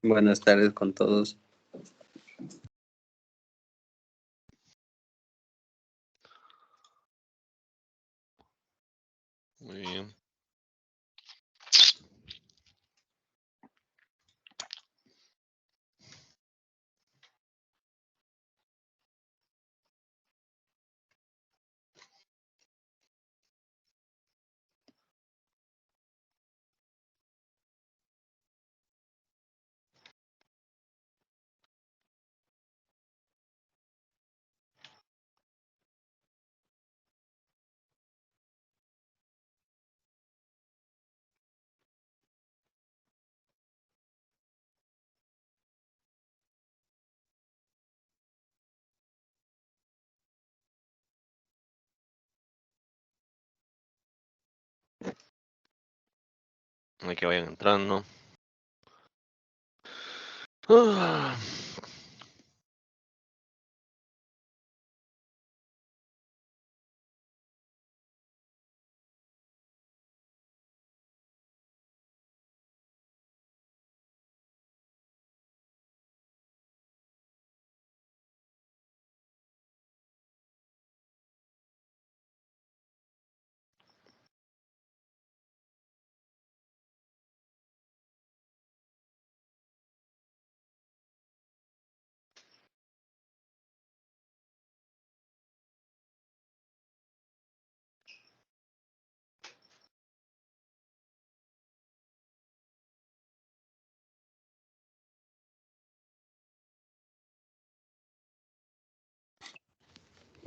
Buenas tardes con todos. Muy bien. Hay que vayan entrando. Ah.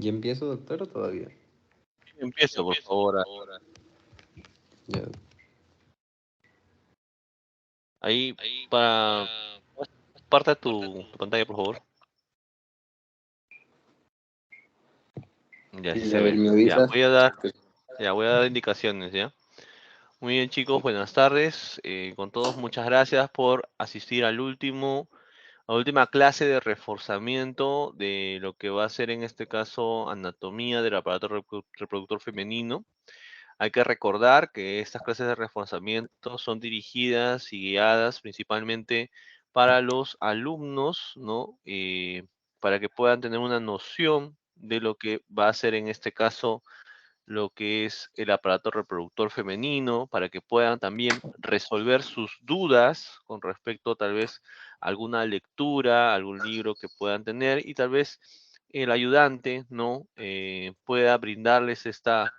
¿Y empiezo, doctor, o todavía? Empiezo, por favor. Ya. Ahí, para... Parta tu pantalla, por favor. Ya, sí Y se a ver, ve. ¿me Ya, avisas? voy a dar indicaciones, ¿ya? Muy bien, chicos, buenas tardes. Con todos, muchas gracias por asistir a la última clase de reforzamiento de lo que va a ser en este caso anatomía del aparato reproductor femenino. Hay que recordar que estas clases de reforzamiento son dirigidas y guiadas principalmente para los alumnos, ¿no? Para que puedan tener una noción de lo que va a ser en este caso lo que es el aparato reproductor femenino, para que puedan también resolver sus dudas con respecto tal vez a alguna lectura, algún libro que puedan tener y tal vez el ayudante, ¿no? Pueda brindarles esta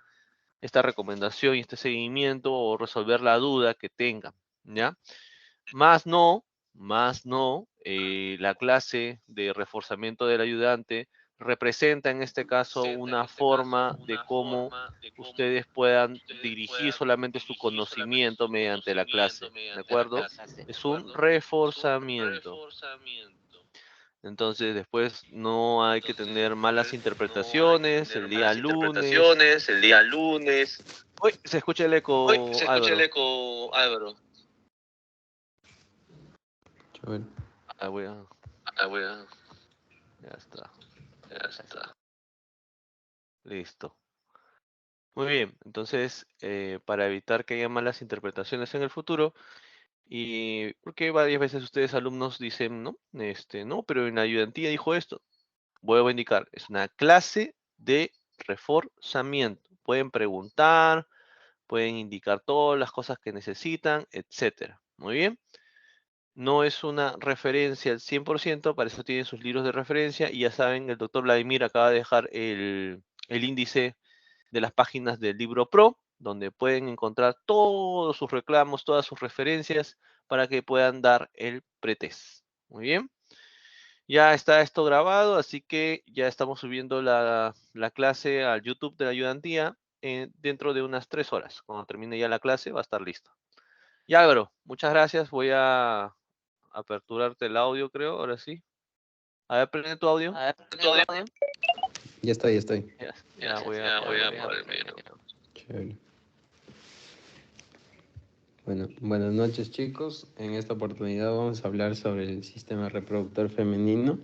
recomendación y este seguimiento o resolver la duda que tengan, ¿ya? Más no, la clase de reforzamiento del ayudante representa en este caso una forma de cómo ustedes puedan dirigir solamente su conocimiento mediante la clase, ¿de acuerdo? Es un reforzamiento. Entonces después no hay que tener malas interpretaciones el día lunes. Uy, se escucha el eco, Álvaro. A ver. Ah, ya está. Listo. Muy bien, entonces para evitar que haya malas interpretaciones en el futuro, y porque varias veces ustedes alumnos dicen, no, no, pero en la ayudantía dijo esto, vuelvo a indicar, es una clase de reforzamiento. Pueden preguntar, pueden indicar todas las cosas que necesitan, etcétera. Muy bien. No es una referencia al 100%, para eso tienen sus libros de referencia y ya saben, el doctor Vladimir acaba de dejar el índice de las páginas del libro Pro, donde pueden encontrar todos sus reclamos, todas sus referencias para que puedan dar el pretest. Muy bien. Ya está esto grabado, así que ya estamos subiendo la clase al YouTube de la ayudantía dentro de unas 3 horas. Cuando termine ya la clase va a estar listo. Ya, Álvaro, muchas gracias. Voy a aperturarte el audio, creo, ahora sí. A ver, prende tu audio. Ya estoy, ya estoy. Ya voy a apagar el mío. Chévere. Bueno, buenas noches, chicos. En esta oportunidad vamos a hablar sobre el sistema reproductor femenino.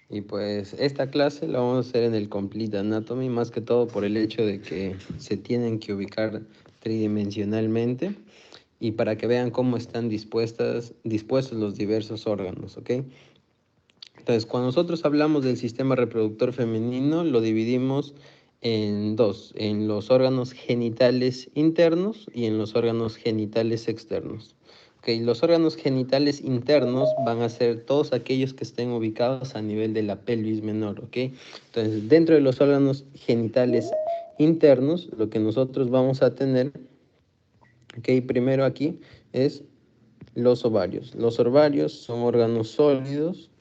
Y pues esta clase la vamos a hacer en el Complete Anatomy, más que todo por el hecho de que se tienen que ubicar tridimensionalmente y para que vean cómo están dispuestos los diversos órganos, ¿ok? Entonces, cuando nosotros hablamos del sistema reproductor femenino, lo dividimos en dos, en los órganos genitales internos y en los órganos genitales externos. Okay, los órganos genitales internos van a ser todos aquellos que estén ubicados a nivel de la pelvis menor, ¿ok? Entonces, dentro de los órganos genitales internos, lo que nosotros vamos a tener, ¿ok? Primero aquí es los ovarios. Los ovarios son órganos sólidos,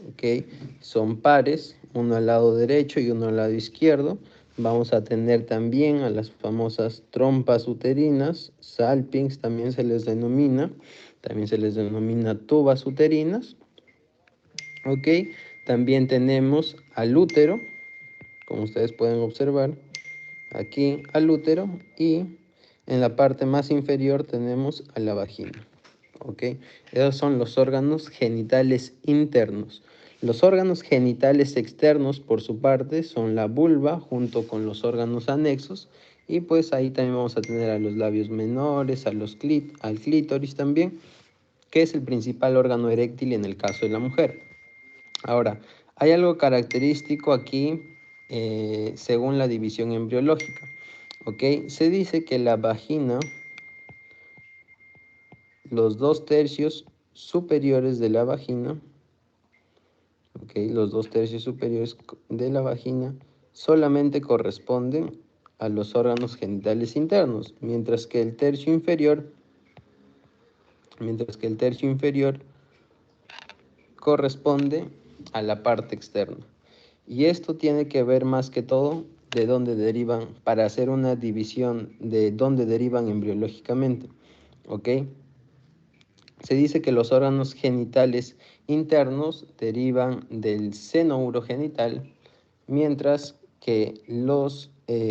¿ok? Son pares, uno al lado derecho y uno al lado izquierdo. Vamos a tener también a las famosas trompas uterinas, salpinx también se les denomina, también se les denomina tubas uterinas, ¿ok? También tenemos al útero, como ustedes pueden observar, aquí al útero, y en la parte más inferior tenemos a la vagina. ¿Ok? Esos son los órganos genitales internos. Los órganos genitales externos, por su parte, son la vulva junto con los órganos anexos. Y pues ahí también vamos a tener a los labios menores, al clítoris también, que es el principal órgano eréctil en el caso de la mujer. Ahora, hay algo característico aquí según la división embriológica. ¿Ok? Se dice que la vagina, los 2/3 superiores de la vagina, ¿ok? Los 2/3 superiores de la vagina solamente corresponden a los órganos genitales internos, mientras que el tercio inferior corresponde a la parte externa. Y esto tiene que ver más que todo de dónde derivan, para hacer una división de dónde derivan embriológicamente, ¿ok? Se dice que los órganos genitales internos derivan del seno urogenital, mientras que los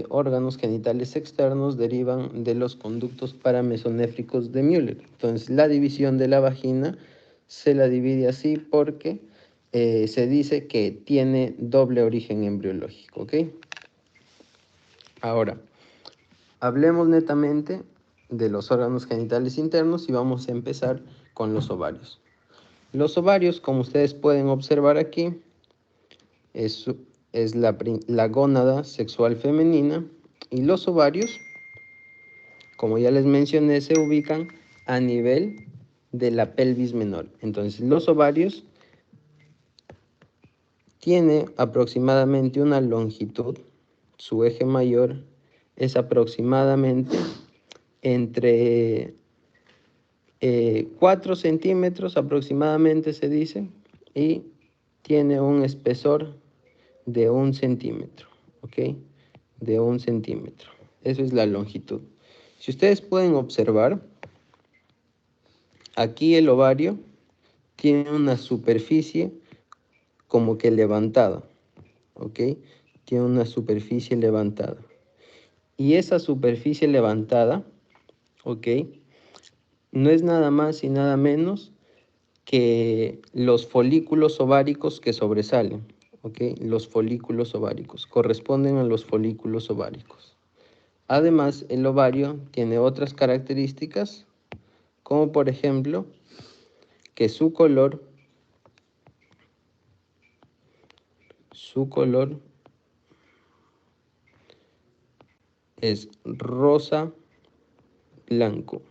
órganos genitales externos derivan de los conductos paramesonéfricos de Müller. Entonces, la división de la vagina se la divide así porque se dice que tiene doble origen embriológico, ¿ok? Ahora, hablemos netamente de los órganos genitales internos y vamos a empezar con los ovarios. Los ovarios, como ustedes pueden observar aquí, es la gónada sexual femenina, y los ovarios, como ya les mencioné, se ubican a nivel de la pelvis menor. Entonces, los ovarios tiene aproximadamente una longitud, su eje mayor es aproximadamente entre 4 centímetros aproximadamente se dice, y tiene un espesor de 1 centímetro, ¿ok? De 1 centímetro. Eso es la longitud. Si ustedes pueden observar, aquí el ovario tiene una superficie como que levantada, ¿ok? Tiene una superficie levantada. Y esa superficie levantada, ¿ok? No es nada más y nada menos que los folículos ováricos que sobresalen, ¿ok? Los folículos ováricos corresponden a los folículos ováricos. Además, el ovario tiene otras características, como por ejemplo, que su color es rosa blanco,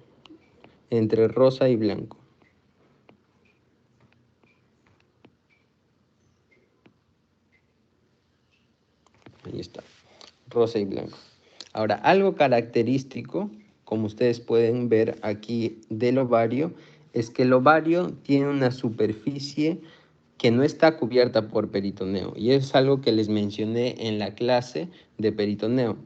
entre rosa y blanco. Ahí está, rosa y blanco. Ahora, algo característico, como ustedes pueden ver aquí del ovario, es que el ovario tiene una superficie que no está cubierta por peritoneo, y es algo que les mencioné en la clase de peritoneo.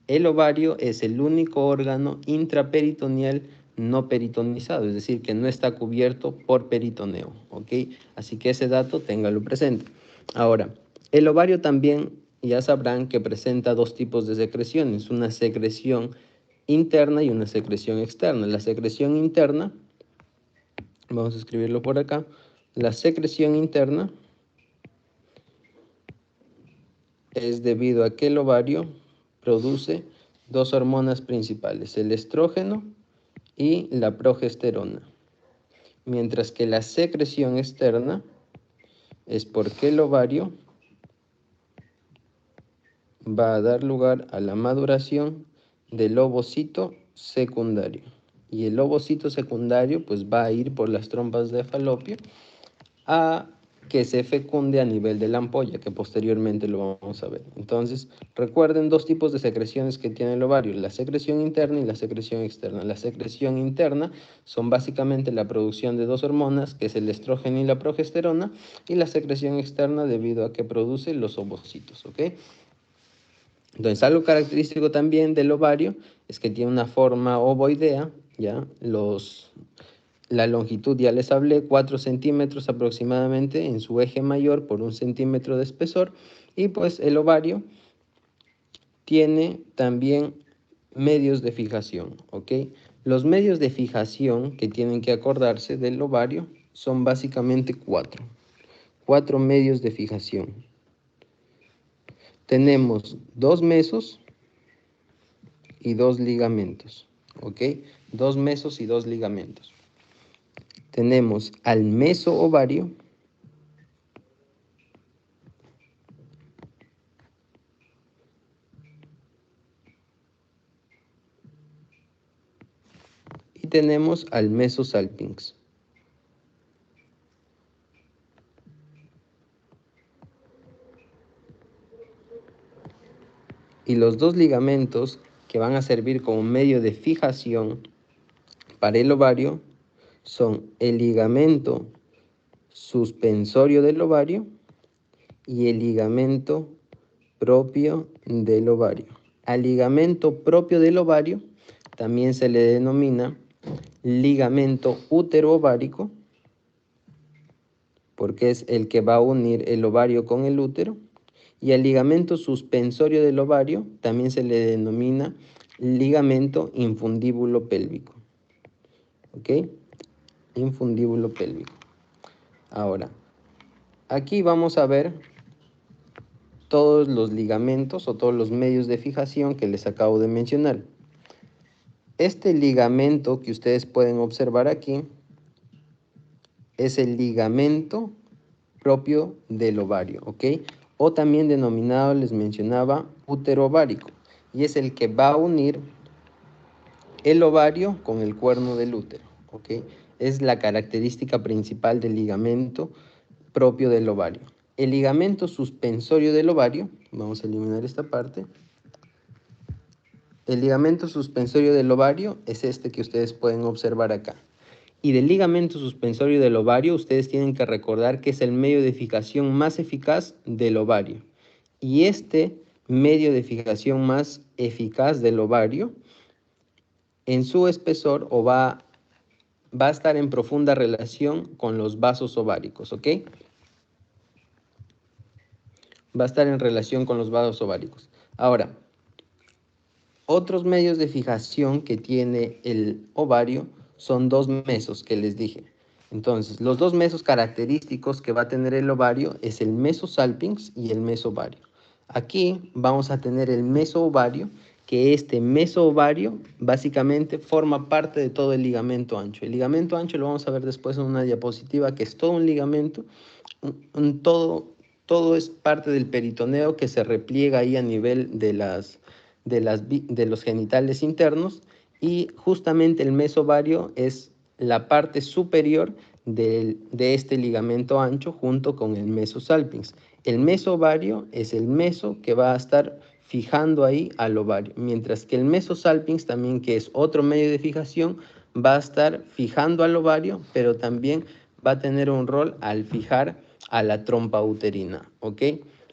El ovario es el único órgano intraperitoneal no peritonizado, es decir, que no está cubierto por peritoneo, ¿ok? Así que ese dato téngalo presente. Ahora, el ovario también, ya sabrán que presenta dos tipos de secreciones, una secreción interna y una secreción externa. La secreción interna, vamos a escribirlo por acá, la secreción interna es debido a que el ovario produce dos hormonas principales, el estrógeno y la progesterona. Mientras que la secreción externa es porque el ovario va a dar lugar a la maduración del ovocito secundario. Y el ovocito secundario pues va a ir por las trompas de falopio a que se fecunde a nivel de la ampolla, que posteriormente lo vamos a ver. Entonces, recuerden dos tipos de secreciones que tiene el ovario, la secreción interna y la secreción externa. La secreción interna son básicamente la producción de dos hormonas, que es el estrógeno y la progesterona, y la secreción externa debido a que produce los ovocitos, ¿ok? Entonces, algo característico también del ovario es que tiene una forma ovoidea, ¿ya? La longitud, ya les hablé, 4 centímetros aproximadamente en su eje mayor por 1 centímetro de espesor. Y pues el ovario tiene también medios de fijación, ¿ok? Los medios de fijación que tienen que acordarse del ovario son básicamente cuatro medios de fijación. Tenemos 2 mesos y 2 ligamentos, ¿ok? 2 mesos y 2 ligamentos. Tenemos al meso ovario y tenemos al meso salpinx. Y los dos ligamentos que van a servir como medio de fijación para el ovario son el ligamento suspensorio del ovario y el ligamento propio del ovario. Al ligamento propio del ovario también se le denomina ligamento útero-ovárico, porque es el que va a unir el ovario con el útero. Y al ligamento suspensorio del ovario también se le denomina ligamento infundíbulo pélvico. ¿Ok? Infundíbulo pélvico. Ahora, aquí vamos a ver todos los ligamentos o todos los medios de fijación que les acabo de mencionar. Este ligamento que ustedes pueden observar aquí es el ligamento propio del ovario, ¿ok? O también denominado, les mencionaba, útero ovárico, y es el que va a unir el ovario con el cuerno del útero, ¿ok? Es la característica principal del ligamento propio del ovario. El ligamento suspensorio del ovario, vamos a eliminar esta parte. El ligamento suspensorio del ovario es este que ustedes pueden observar acá. Y del ligamento suspensorio del ovario, ustedes tienen que recordar que es el medio de fijación más eficaz del ovario. Y este medio de fijación más eficaz del ovario, en su espesor va a estar en profunda relación con los vasos ováricos, ¿ok? Va a estar en relación con los vasos ováricos. Ahora, otros medios de fijación que tiene el ovario son 2 mesos que les dije. Entonces, los 2 mesos característicos que va a tener el ovario es el meso salpinx y el meso ovario. Aquí vamos a tener el meso ovario, que este meso ovario básicamente forma parte de todo el ligamento ancho. El ligamento ancho lo vamos a ver después en una diapositiva, que es todo un ligamento, todo es parte del peritoneo que se repliega ahí a nivel de los genitales internos, y justamente el mesovario es la parte superior de este ligamento ancho junto con el mesosalpinx. El mesovario es el meso que va a estar fijando ahí al ovario, mientras que el mesosalpinx también, que es otro medio de fijación, va a estar fijando al ovario, pero también va a tener un rol al fijar a la trompa uterina, ¿ok?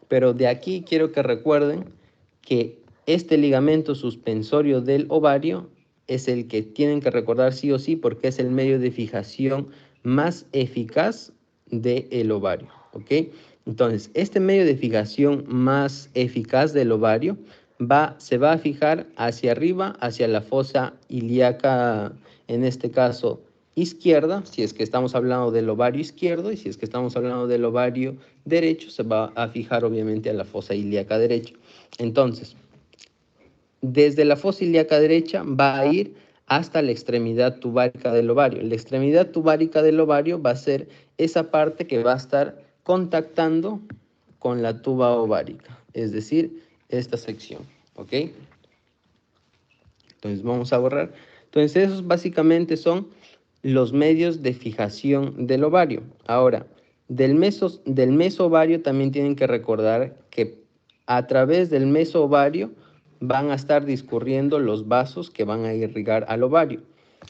Pero de aquí quiero que recuerden que este ligamento suspensorio del ovario es el que tienen que recordar sí o sí, porque es el medio de fijación más eficaz del ovario, ¿ok? Entonces, este medio de fijación más eficaz del ovario se va a fijar hacia arriba, hacia la fosa ilíaca, en este caso izquierda, si es que estamos hablando del ovario izquierdo, y si es que estamos hablando del ovario derecho, se va a fijar obviamente a la fosa ilíaca derecha. Entonces, desde la fosa ilíaca derecha va a ir hasta la extremidad tubárica del ovario. La extremidad tubárica del ovario va a ser esa parte que va a estar contactando con la tuba ovárica, es decir, esta sección, ¿ok? Entonces vamos a borrar. Entonces esos básicamente son los medios de fijación del ovario. Ahora, del mesovario también tienen que recordar que a través del mesovario van a estar discurriendo los vasos que van a irrigar al ovario.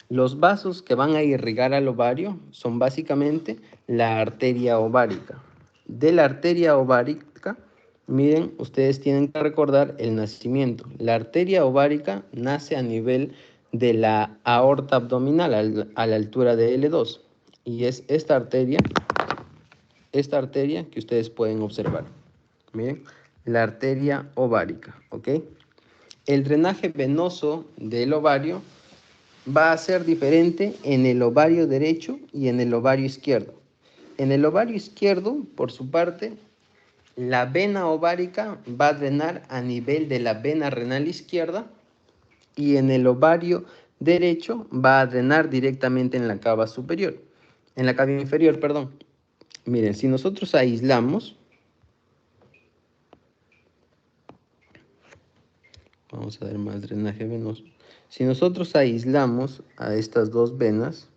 Los vasos que van a irrigar al ovario son básicamente la arteria ovárica. De la arteria ovárica, miren, ustedes tienen que recordar el nacimiento. La arteria ovárica nace a nivel de la aorta abdominal, a la altura de L2. Y es esta arteria que ustedes pueden observar. Miren, la arteria ovárica, ¿ok? El drenaje venoso del ovario va a ser diferente en el ovario derecho y en el ovario izquierdo. En el ovario izquierdo, por su parte, la vena ovárica va a drenar a nivel de la vena renal izquierda y en el ovario derecho va a drenar directamente en la cava superior, en la cava inferior, perdón. Miren, si nosotros aislamos, vamos a ver más drenaje venoso. Si nosotros aislamos a estas dos venas,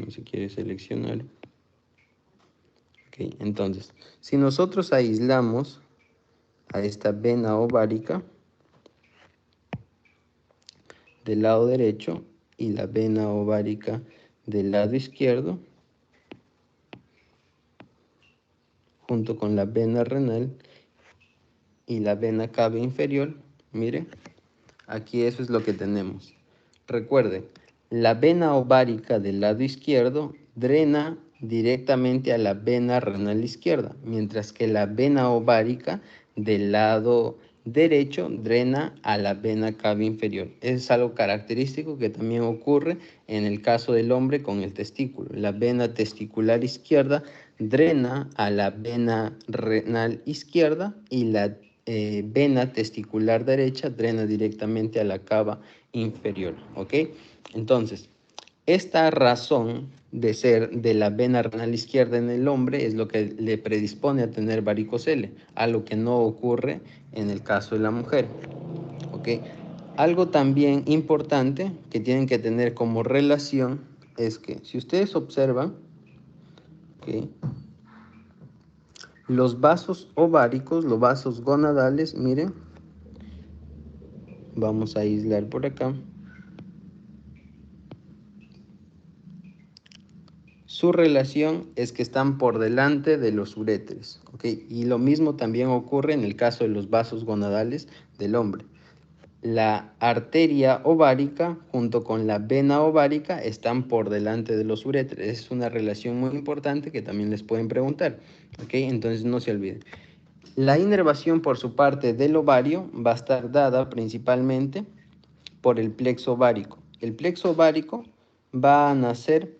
si quiere seleccionar. Ok, entonces, si nosotros aislamos a esta vena ovárica del lado derecho y la vena ovárica del lado izquierdo, junto con la vena renal y la vena cava inferior, miren, aquí eso es lo que tenemos. Recuerden, la vena ovárica del lado izquierdo drena directamente a la vena renal izquierda, mientras que la vena ovárica del lado derecho drena a la vena cava inferior. Es algo característico que también ocurre en el caso del hombre con el testículo. La vena testicular izquierda drena a la vena renal izquierda y la vena testicular derecha drena directamente a la cava inferior, ¿ok? Entonces, esta razón de ser de la vena renal izquierda en el hombre es lo que le predispone a tener varicocele, algo que no ocurre en el caso de la mujer, ¿ok? Algo también importante que tienen que tener como relación es que si ustedes observan, ¿ok?, los vasos ováricos, los vasos gonadales, miren, vamos a aislar por acá. Su relación es que están por delante de los uréteres, ¿ok? Y lo mismo también ocurre en el caso de los vasos gonadales del hombre. La arteria ovárica junto con la vena ovárica están por delante de los uréteres. Es una relación muy importante que también les pueden preguntar, ¿ok? Entonces no se olviden. La inervación por su parte del ovario va a estar dada principalmente por el plexo ovárico. El plexo ovárico va a nacer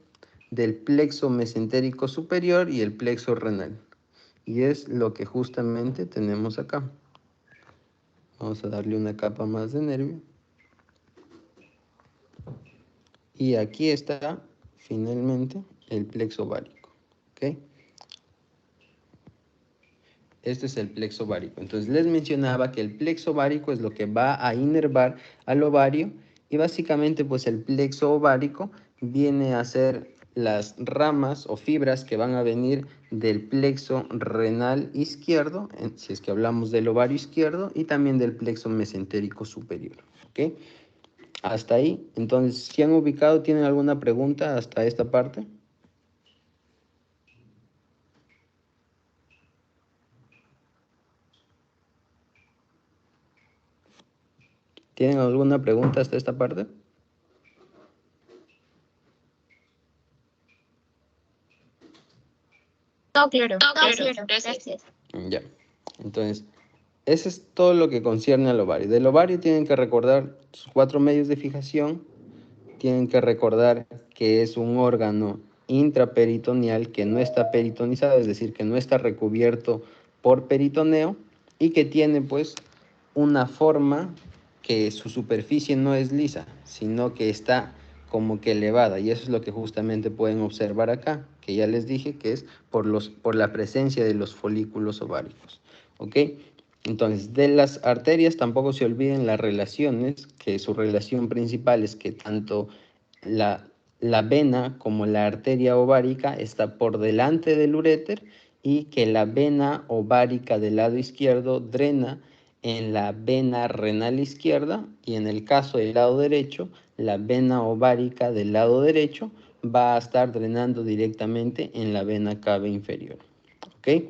del plexo mesentérico superior y el plexo renal. Y es lo que justamente tenemos acá. Vamos a darle una capa más de nervio. Y aquí está finalmente el plexo ovárico. ¿Ok? Este es el plexo ovárico. Entonces les mencionaba que el plexo ovárico es lo que va a inervar al ovario y básicamente pues el plexo ovárico viene a ser las ramas o fibras que van a venir del plexo renal izquierdo, si es que hablamos del ovario izquierdo, y también del plexo mesentérico superior. ¿Ok? Hasta ahí. Entonces, si han ubicado, ¿tienen alguna pregunta hasta esta parte? ¿Tienen alguna pregunta hasta esta parte? No, claro, gracias. Ya. Entonces, Ese es todo lo que concierne al ovario. Del ovario tienen que recordar sus 4 medios de fijación, tienen que recordar que es un órgano intraperitoneal que no está peritonizado, es decir, que no está recubierto por peritoneo y que tiene pues una forma que su superficie no es lisa, sino que está como que elevada, y eso es lo que justamente pueden observar acá, que ya les dije que es por la presencia de los folículos ováricos. ¿Ok? Entonces, de las arterias tampoco se olviden las relaciones, que su relación principal es que tanto la, la vena como la arteria ovárica está por delante del uréter y que la vena ovárica del lado izquierdo drena en la vena renal izquierda, y en el caso del lado derecho, la vena ovárica del lado derecho va a estar drenando directamente en la vena cava inferior. ¿Ok?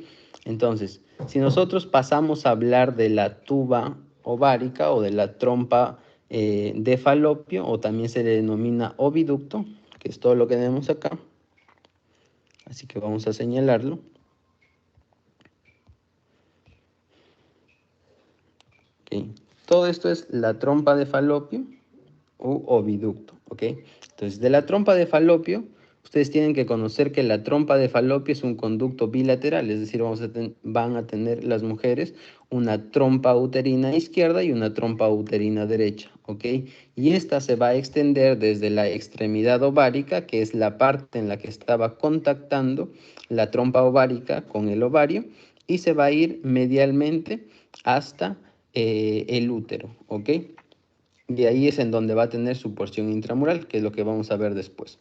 Entonces, si nosotros pasamos a hablar de la tuba ovárica o de la trompa de falopio, o también se le denomina oviducto, que es todo lo que tenemos acá, así que vamos a señalarlo. Okay. Todo esto es la trompa de falopio u oviducto, ¿ok? Entonces, de la trompa de falopio, ustedes tienen que conocer que la trompa de falopio es un conducto bilateral, es decir, van a tener las mujeres una trompa uterina izquierda y una trompa uterina derecha, ¿ok? Y esta se va a extender desde la extremidad ovárica, que es la parte en la que estaba contactando la trompa ovárica con el ovario, y se va a ir medialmente hasta el útero, ¿ok? Y ahí es en donde va a tener su porción intramural, que es lo que vamos a ver después.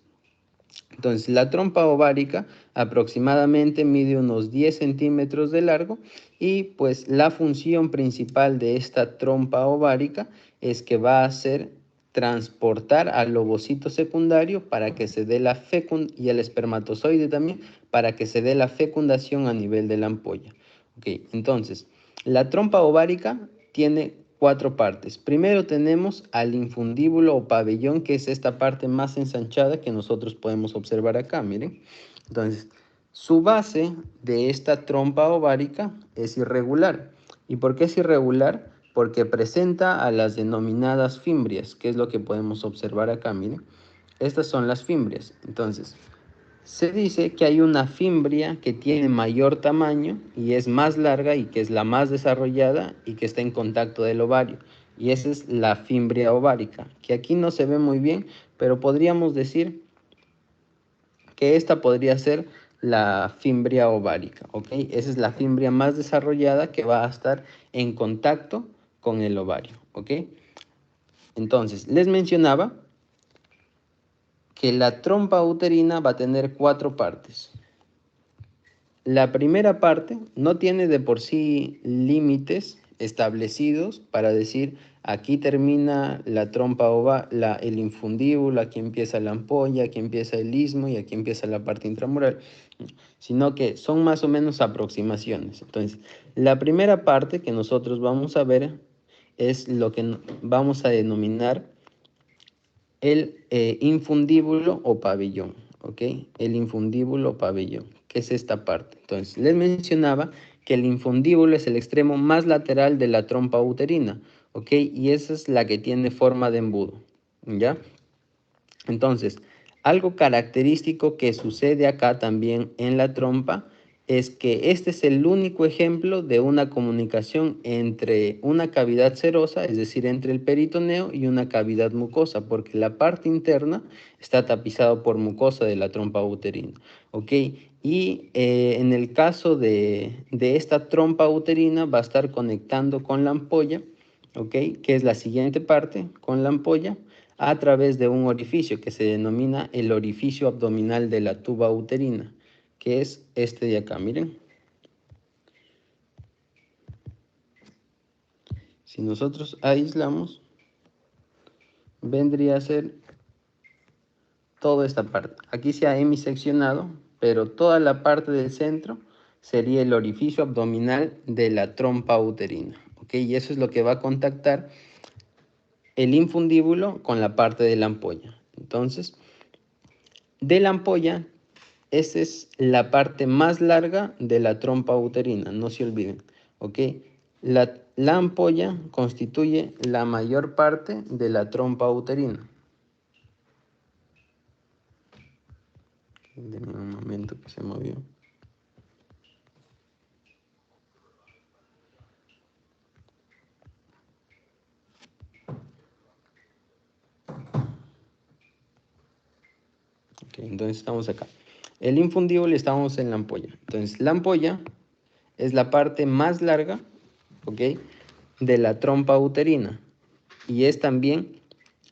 Entonces, la trompa ovárica aproximadamente mide unos 10 centímetros de largo, y pues la función principal de esta trompa ovárica es que va a ser transportar al ovocito secundario para que se dé la fecundación, y al espermatozoide también, para que se dé la fecundación a nivel de la ampolla. Ok, entonces, la trompa ovárica tiene 4 partes. Primero tenemos al infundíbulo o pabellón, que es esta parte más ensanchada que nosotros podemos observar acá, miren. Entonces, su base de esta trompa ovárica es irregular. ¿Y por qué es irregular? Porque presenta a las denominadas fimbrias, que es lo que podemos observar acá, miren. Estas son las fimbrias. Entonces, se dice que hay una fimbria que tiene mayor tamaño y es más larga y que es la más desarrollada y que está en contacto del ovario. Y esa es la fimbria ovárica, que aquí no se ve muy bien, pero podríamos decir que esta podría ser la fimbria ovárica, ¿ok? Esa es la fimbria más desarrollada que va a estar en contacto con el ovario, ¿ok? Entonces, les mencionaba que la trompa uterina va a tener 4 partes. La primera parte no tiene de por sí límites establecidos para decir aquí termina la trompa el infundíbulo, aquí empieza la ampolla, aquí empieza el istmo y aquí empieza la parte intramural, sino que son más o menos aproximaciones. Entonces, la primera parte que nosotros vamos a ver es lo que vamos a denominar el infundíbulo o pabellón, ¿ok? El infundíbulo o pabellón, que es esta parte. Entonces, les mencionaba que el infundíbulo es el extremo más lateral de la trompa uterina, ¿ok? Y esa es la que tiene forma de embudo, ¿ya? Entonces, algo característico que sucede acá también en la trompa es que este es el único ejemplo de una comunicación entre una cavidad serosa, es decir, entre el peritoneo y una cavidad mucosa, porque la parte interna está tapizada por mucosa de la trompa uterina, ¿ok? Y en el caso de esta trompa uterina va a estar conectando con la ampolla, ¿ok? Que es la siguiente parte, con la ampolla, a través de un orificio que se denomina el orificio abdominal de la tuba uterina, que es este de acá, miren. Si nosotros aislamos, vendría a ser toda esta parte. Aquí se ha hemiseccionado, pero toda la parte del centro sería el orificio abdominal de la trompa uterina, ¿ok? Y eso es lo que va a contactar el infundíbulo con la parte de la ampolla. Entonces, de la ampolla, esa es la parte más larga de la trompa uterina, no se olviden, ¿ok? La ampolla constituye la mayor parte de la trompa uterina. Denme un momento que se movió. Ok, entonces estamos acá. El infundíbulo, estamos en la ampolla. Entonces la ampolla es la parte más larga, ¿ok?, de la trompa uterina, y es también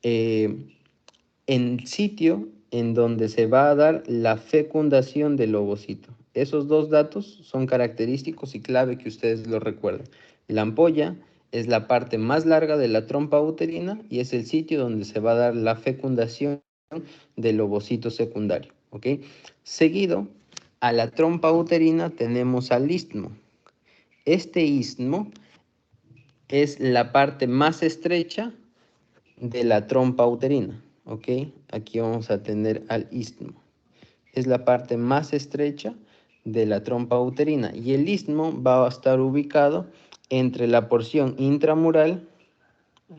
el sitio en donde se va a dar la fecundación del ovocito. Esos dos datos son característicos y clave que ustedes lo recuerden. La ampolla es la parte más larga de la trompa uterina y es el sitio donde se va a dar la fecundación del ovocito secundario, ¿ok? Seguido a la trompa uterina tenemos al istmo. Este istmo es la parte más estrecha de la trompa uterina, ¿ok? Aquí vamos a tener al istmo. Es la parte más estrecha de la trompa uterina y el istmo va a estar ubicado entre la porción intramural,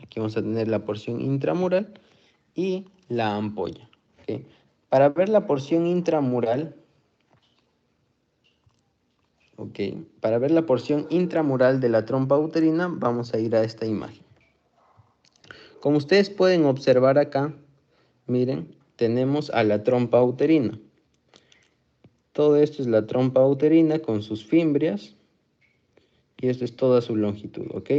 aquí vamos a tener la porción intramural, y la ampolla, ¿ok? Para ver la porción intramural, ¿ok?, para ver la porción intramural de la trompa uterina, vamos a ir a esta imagen. Como ustedes pueden observar acá, miren, tenemos a la trompa uterina. Todo esto es la trompa uterina con sus fimbrias y esto es toda su longitud, ¿ok?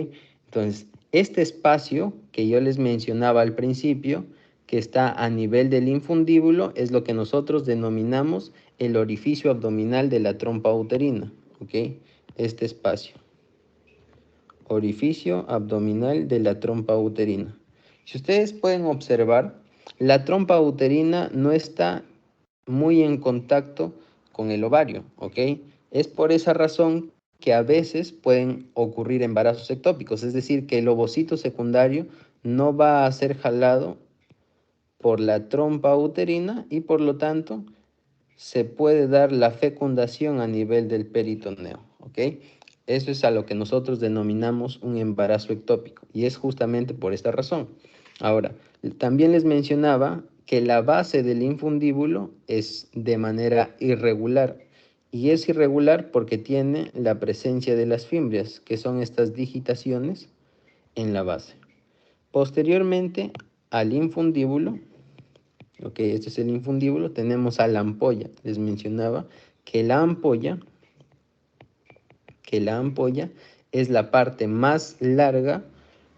Entonces, este espacio que yo les mencionaba al principio, que está a nivel del infundíbulo, es lo que nosotros denominamos el orificio abdominal de la trompa uterina, ¿ok? Este espacio, orificio abdominal de la trompa uterina. Si ustedes pueden observar, la trompa uterina no está muy en contacto con el ovario, ¿ok? Es por esa razón que a veces pueden ocurrir embarazos ectópicos, es decir, que el ovocito secundario no va a ser jalado por la trompa uterina y por lo tanto se puede dar la fecundación a nivel del peritoneo, ¿ok? Eso es a lo que nosotros denominamos un embarazo ectópico y es justamente por esta razón. Ahora, también les mencionaba que la base del infundíbulo es de manera irregular y es irregular porque tiene la presencia de las fimbrias, que son estas digitaciones en la base. Posteriormente al infundíbulo, ok, este es el infundíbulo, tenemos a la ampolla. Les mencionaba que la ampolla es la parte más larga,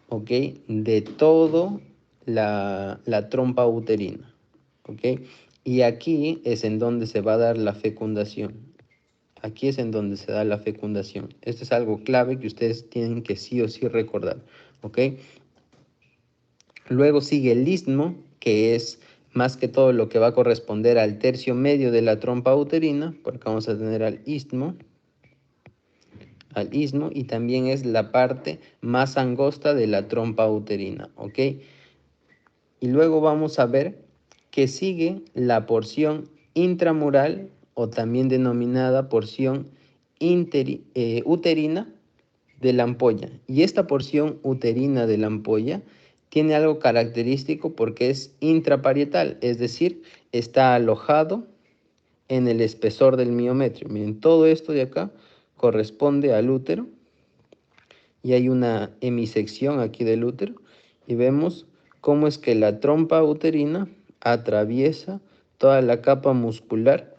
ok, de todo la trompa uterina, ok, y aquí es en donde se va a dar la fecundación. Aquí es en donde se da la fecundación. Esto es algo clave que ustedes tienen que sí o sí recordar, ok. Luego sigue el istmo, que es más que todo lo que va a corresponder al tercio medio de la trompa uterina. Por acá vamos a tener al istmo, y también es la parte más angosta de la trompa uterina, ¿ok? Y luego vamos a ver que sigue la porción intramural o también denominada porción uterina de la ampolla. Y esta porción uterina de la ampolla tiene algo característico porque es intraparietal, es decir, está alojado en el espesor del miometrio. Miren, todo esto de acá corresponde al útero y hay una hemisección aquí del útero y vemos cómo es que la trompa uterina atraviesa toda la capa muscular,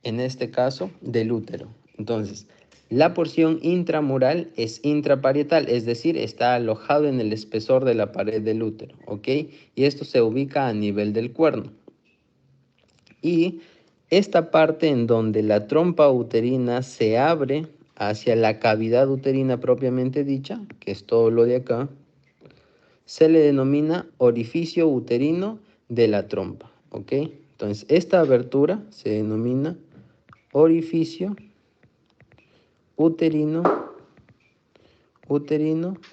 en este caso del útero. Entonces, la porción intramural es intraparietal, es decir, está alojado en el espesor de la pared del útero, ¿ok? Y esto se ubica a nivel del cuerno. Y esta parte en donde la trompa uterina se abre hacia la cavidad uterina propiamente dicha, que es todo lo de acá, se le denomina orificio uterino de la trompa, ¿ok? Entonces, esta abertura se denomina orificio uterino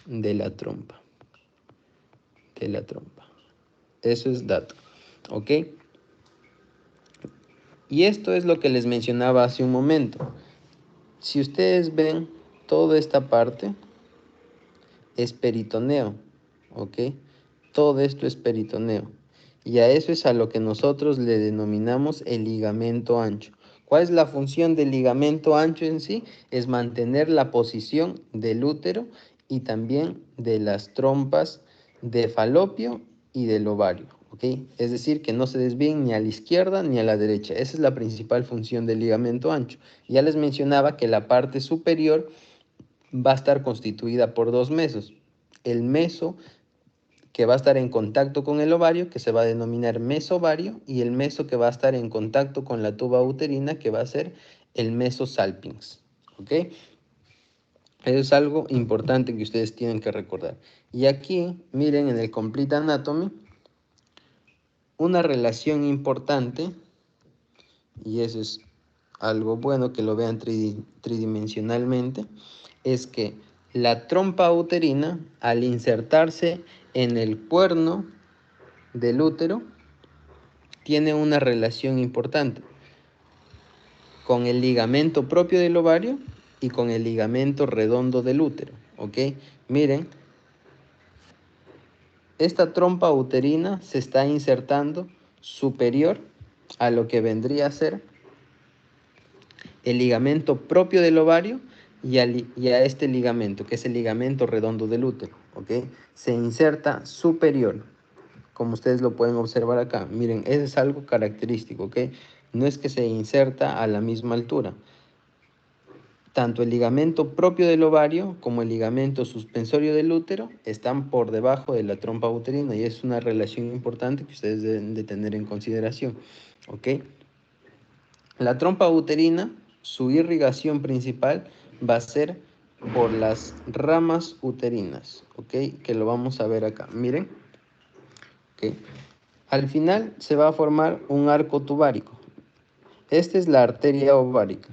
de la trompa, Eso es dato, ¿ok? Y esto es lo que les mencionaba hace un momento. Si ustedes ven toda esta parte, es peritoneo, ¿ok? Todo esto es peritoneo. Y a eso es a lo que nosotros le denominamos el ligamento ancho. ¿Cuál es la función del ligamento ancho en sí? Es mantener la posición del útero y también de las trompas de falopio y del ovario, ¿ok? Es decir, que no se desvíen ni a la izquierda ni a la derecha. Esa es la principal función del ligamento ancho. Ya les mencionaba que la parte superior va a estar constituida por dos mesos. El meso que va a estar en contacto con el ovario, que se va a denominar mesovario, y el meso que va a estar en contacto con la tuba uterina, que va a ser el meso salpinx. ¿Ok? Eso es algo importante que ustedes tienen que recordar. Y aquí, miren en el Complete Anatomy, una relación importante, y eso es algo bueno que lo vean tridimensionalmente, es que la trompa uterina, al insertarse en el cuerno del útero, tiene una relación importante con el ligamento propio del ovario y con el ligamento redondo del útero, ¿ok? Miren, esta trompa uterina se está insertando superior a lo que vendría a ser el ligamento propio del ovario y a este ligamento, que es el ligamento redondo del útero, ¿ok? Se inserta superior, como ustedes lo pueden observar acá. Miren, eso es algo característico, ¿ok? No es que se inserta a la misma altura. Tanto el ligamento propio del ovario como el ligamento suspensorio del útero están por debajo de la trompa uterina y es una relación importante que ustedes deben de tener en consideración, ¿ok? La trompa uterina, su irrigación principal va a ser por las ramas uterinas, ¿ok? Que lo vamos a ver acá, miren, ¿ok? Al final se va a formar un arco tubárico. Esta es la arteria ovárica,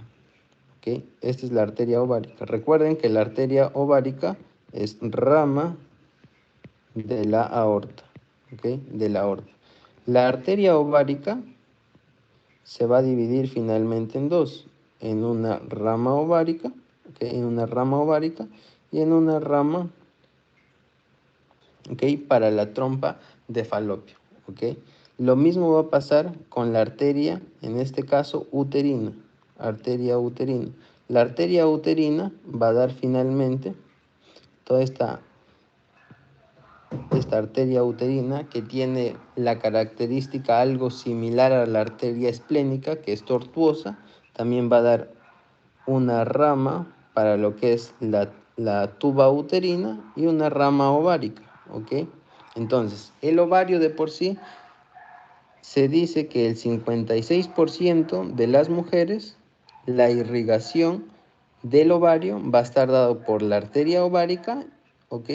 ¿ok? Esta es la arteria ovárica. Recuerden que la arteria ovárica es rama de la aorta, ¿ok? De la aorta. La arteria ovárica se va a dividir finalmente en dos, en una rama ovárica, ¿ok? En una rama ovárica y en una rama, ¿ok? Para la trompa de falopio, ¿ok? Lo mismo va a pasar con la arteria, en este caso uterina, arteria uterina. La arteria uterina va a dar finalmente toda esta arteria uterina que tiene la característica algo similar a la arteria esplénica, que es tortuosa, también va a dar una rama para lo que es la tuba uterina y una rama ovárica, ¿ok? Entonces, el ovario de por sí se dice que el 56% de las mujeres, la irrigación del ovario va a estar dado por la arteria ovárica, ¿ok?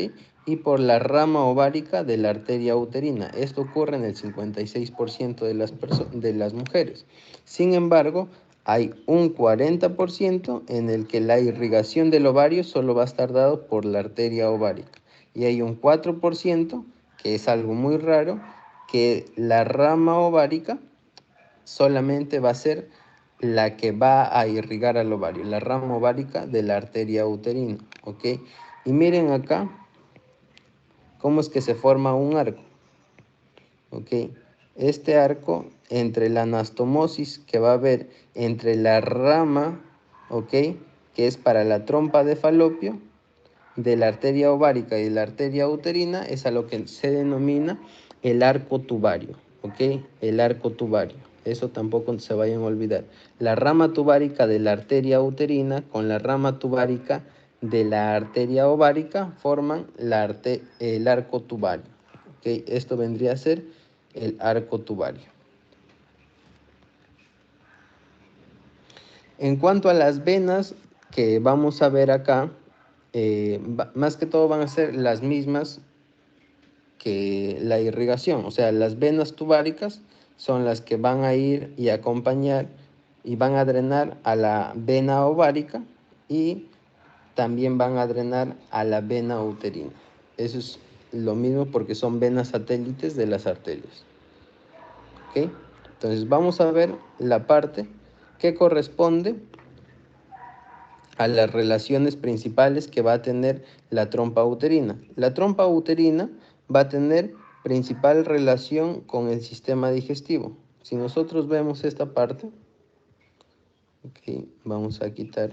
Y por la rama ovárica de la arteria uterina. Esto ocurre en el 56% de las mujeres. Sin embargo, hay un 40% en el que la irrigación del ovario solo va a estar dado por la arteria ovárica. Y hay un 4%, que es algo muy raro, que la rama ovárica solamente va a ser la que va a irrigar al ovario, la rama ovárica de la arteria uterina, ¿ok? Y miren acá cómo es que se forma un arco, ¿ok? Este arco, entre la anastomosis que va a haber entre la rama, ¿ok? Que es para la trompa de falopio, de la arteria ovárica y la arteria uterina, es a lo que se denomina el arco tubario, ¿ok? El arco tubario. Eso tampoco se vayan a olvidar. La rama tubárica de la arteria uterina con la rama tubárica de la arteria ovárica forman el arco tubario, ¿ok? Esto vendría a ser el arco tubario. En cuanto a las venas que vamos a ver acá, más que todo van a ser las mismas que la irrigación, o sea, las venas tubáricas son las que van a ir y acompañar y van a drenar a la vena ovárica y también van a drenar a la vena uterina. Eso es lo mismo porque son venas satélites de las arterias. ¿Ok? Entonces vamos a ver la parte que corresponde a las relaciones principales que va a tener la trompa uterina. La trompa uterina va a tener principal relación con el sistema digestivo. Si nosotros vemos esta parte, okay, vamos a quitar.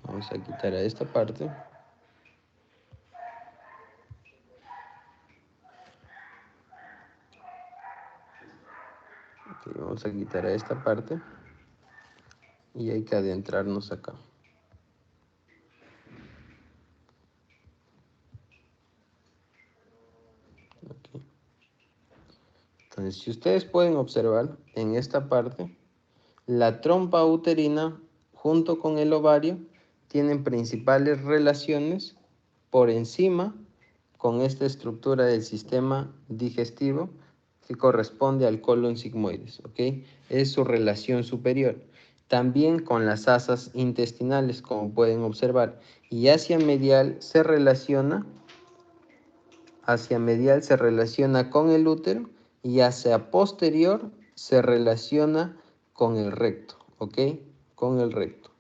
Vamos a quitar a esta parte. Okay, vamos a quitar a esta parte. Y hay que adentrarnos acá. Okay. Entonces, si ustedes pueden observar en esta parte, la trompa uterina junto con el ovario tienen principales relaciones por encima con esta estructura del sistema digestivo que corresponde al colon sigmoides, ¿ok? Es su relación superior. También con las asas intestinales, como pueden observar. Y hacia medial se relaciona con el útero y hacia posterior se relaciona con el recto, ¿ok? Con el recto.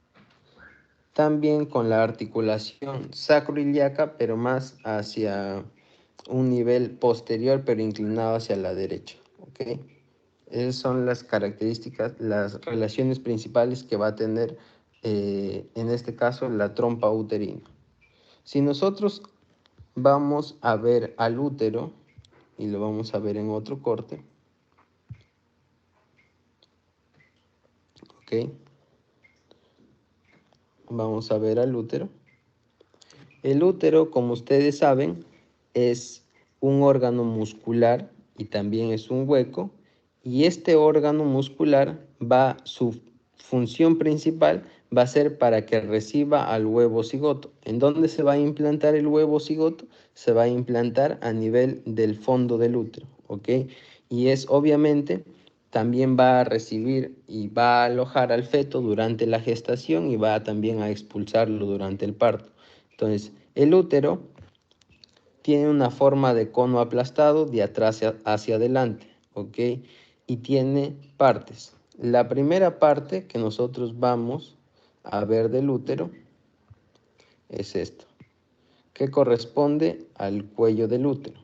También con la articulación sacroiliaca, pero más hacia un nivel posterior, pero inclinado hacia la derecha, ¿ok? Esas son las características, las relaciones principales que va a tener, en este caso, la trompa uterina. Si nosotros vamos a ver al útero, y lo vamos a ver en otro corte, ¿ok? Vamos a ver al útero. El útero, como ustedes saben, es un órgano muscular y también es un hueco. Y este órgano muscular su función principal va a ser para que reciba al huevo cigoto. ¿En dónde se va a implantar el huevo cigoto? Se va a implantar a nivel del fondo del útero, ¿ok? Y es obviamente también va a recibir y va a alojar al feto durante la gestación y va también a expulsarlo durante el parto. Entonces, el útero tiene una forma de cono aplastado de atrás hacia adelante, ¿ok? Y tiene partes. La primera parte que nosotros vamos a ver del útero es esto, que corresponde al cuello del útero.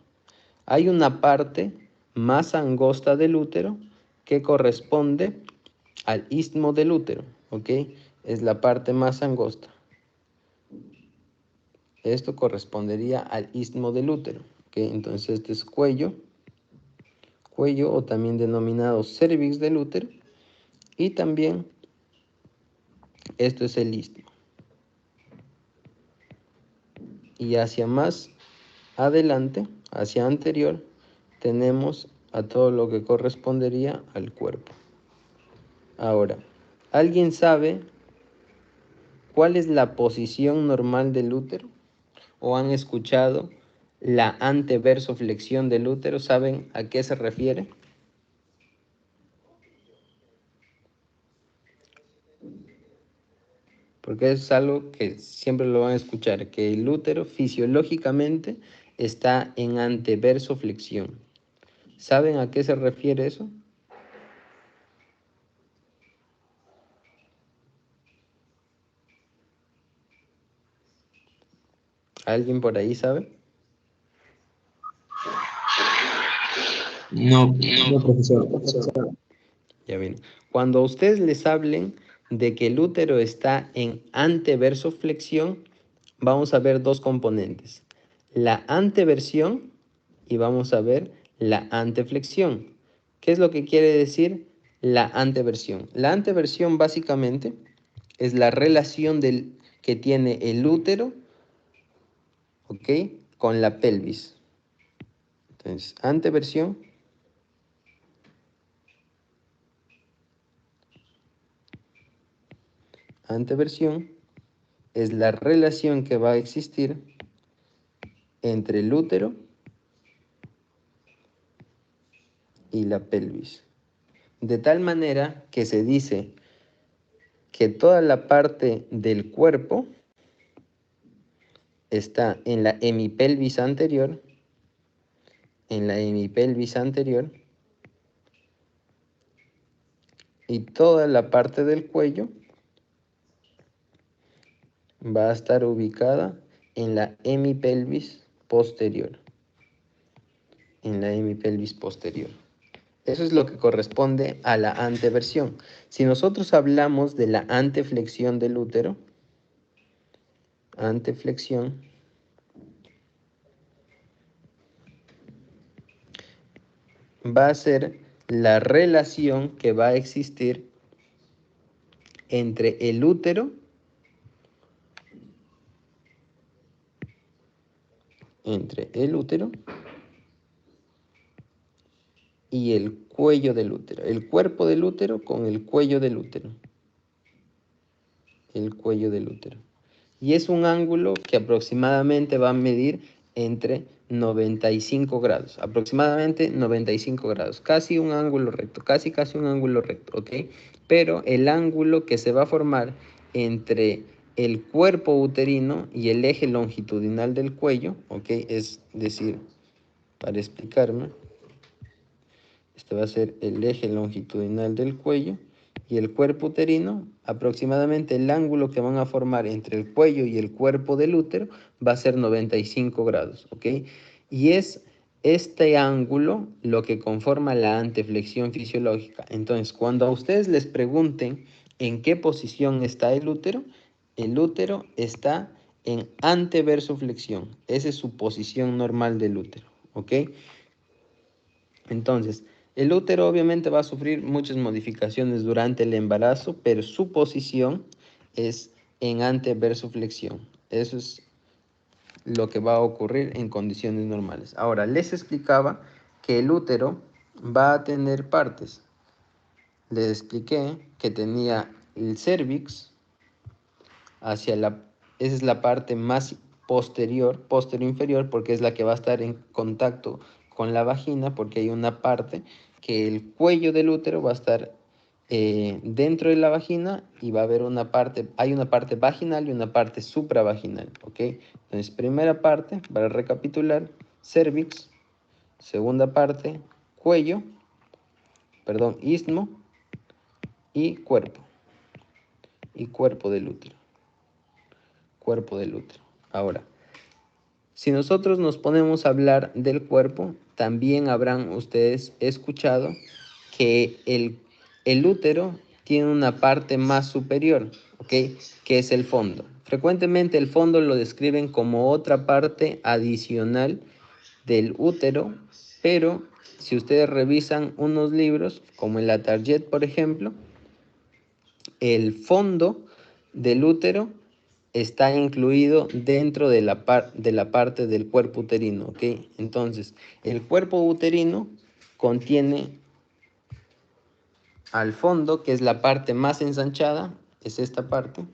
Hay una parte más angosta del útero que corresponde al istmo del útero, ¿ok? Es la parte más angosta. Esto correspondería al istmo del útero, ¿ok? Entonces este es cuello o también denominado cervix del útero, y también esto es el istmo. Y hacia más adelante, hacia anterior, tenemos a todo lo que correspondería al cuerpo. Ahora, ¿alguien sabe cuál es la posición normal del útero? ¿O han escuchado la anteversoflexión del útero? ¿Saben a qué se refiere? Porque es algo que siempre lo van a escuchar, que el útero fisiológicamente está en anteversoflexión. ¿Saben a qué se refiere eso? ¿Alguien por ahí sabe? No, no, profesor. Ya ven. Cuando a ustedes les hablen de que el útero está en anteversoflexión, vamos a ver dos componentes. La anteversión y vamos a ver la anteflexión. ¿Qué es lo que quiere decir la anteversión? La anteversión básicamente es la relación que tiene el útero, ¿ok?, con la pelvis. Entonces, anteversión es la relación que va a existir entre el útero y la pelvis. De tal manera que se dice que toda la parte del cuerpo está en la hemipelvis anterior, y toda la parte del cuello va a estar ubicada en la hemipelvis posterior. En la hemipelvis posterior. Eso es lo que corresponde a la anteversión. Si nosotros hablamos de la anteflexión del útero, anteflexión, va a ser la relación que va a existir entre el útero y el cuello del útero, el cuerpo del útero con el cuello del útero, el cuello del útero. Y es un ángulo que aproximadamente va a medir entre 95 grados, aproximadamente 95 grados, casi un ángulo recto, casi un ángulo recto, ¿ok? Pero el ángulo que se va a formar entre el cuerpo uterino y el eje longitudinal del cuello, ¿ok? Es decir, para explicarme, este va a ser el eje longitudinal del cuello y el cuerpo uterino, aproximadamente el ángulo que van a formar entre el cuello y el cuerpo del útero va a ser 95 grados, ¿ok? Y es este ángulo lo que conforma la anteflexión fisiológica. Entonces, cuando a ustedes les pregunten en qué posición está el útero está en anteversoflexión. Esa es su posición normal del útero, ¿ok? Entonces, el útero obviamente va a sufrir muchas modificaciones durante el embarazo, pero su posición es en anteversoflexión. Eso es lo que va a ocurrir en condiciones normales. Ahora, les explicaba que el útero va a tener partes. Les expliqué que tenía el cérvix hacia esa es la parte más posterior inferior, porque es la que va a estar en contacto con la vagina, porque hay una parte que el cuello del útero va a estar dentro de la vagina y va a haber hay una parte vaginal y una parte supravaginal, ¿ok? Entonces, primera parte, para recapitular, cérvix, segunda parte, istmo y cuerpo del útero. Cuerpo del útero. Ahora, si nosotros nos ponemos a hablar del cuerpo, también habrán ustedes escuchado que el útero tiene una parte más superior, ¿ok? Que es el fondo. Frecuentemente el fondo lo describen como otra parte adicional del útero, pero si ustedes revisan unos libros, como el Latarjet, por ejemplo, el fondo del útero está incluido dentro de la parte del cuerpo uterino, ¿ok? Entonces, el cuerpo uterino contiene al fondo, que es la parte más ensanchada, es esta parte.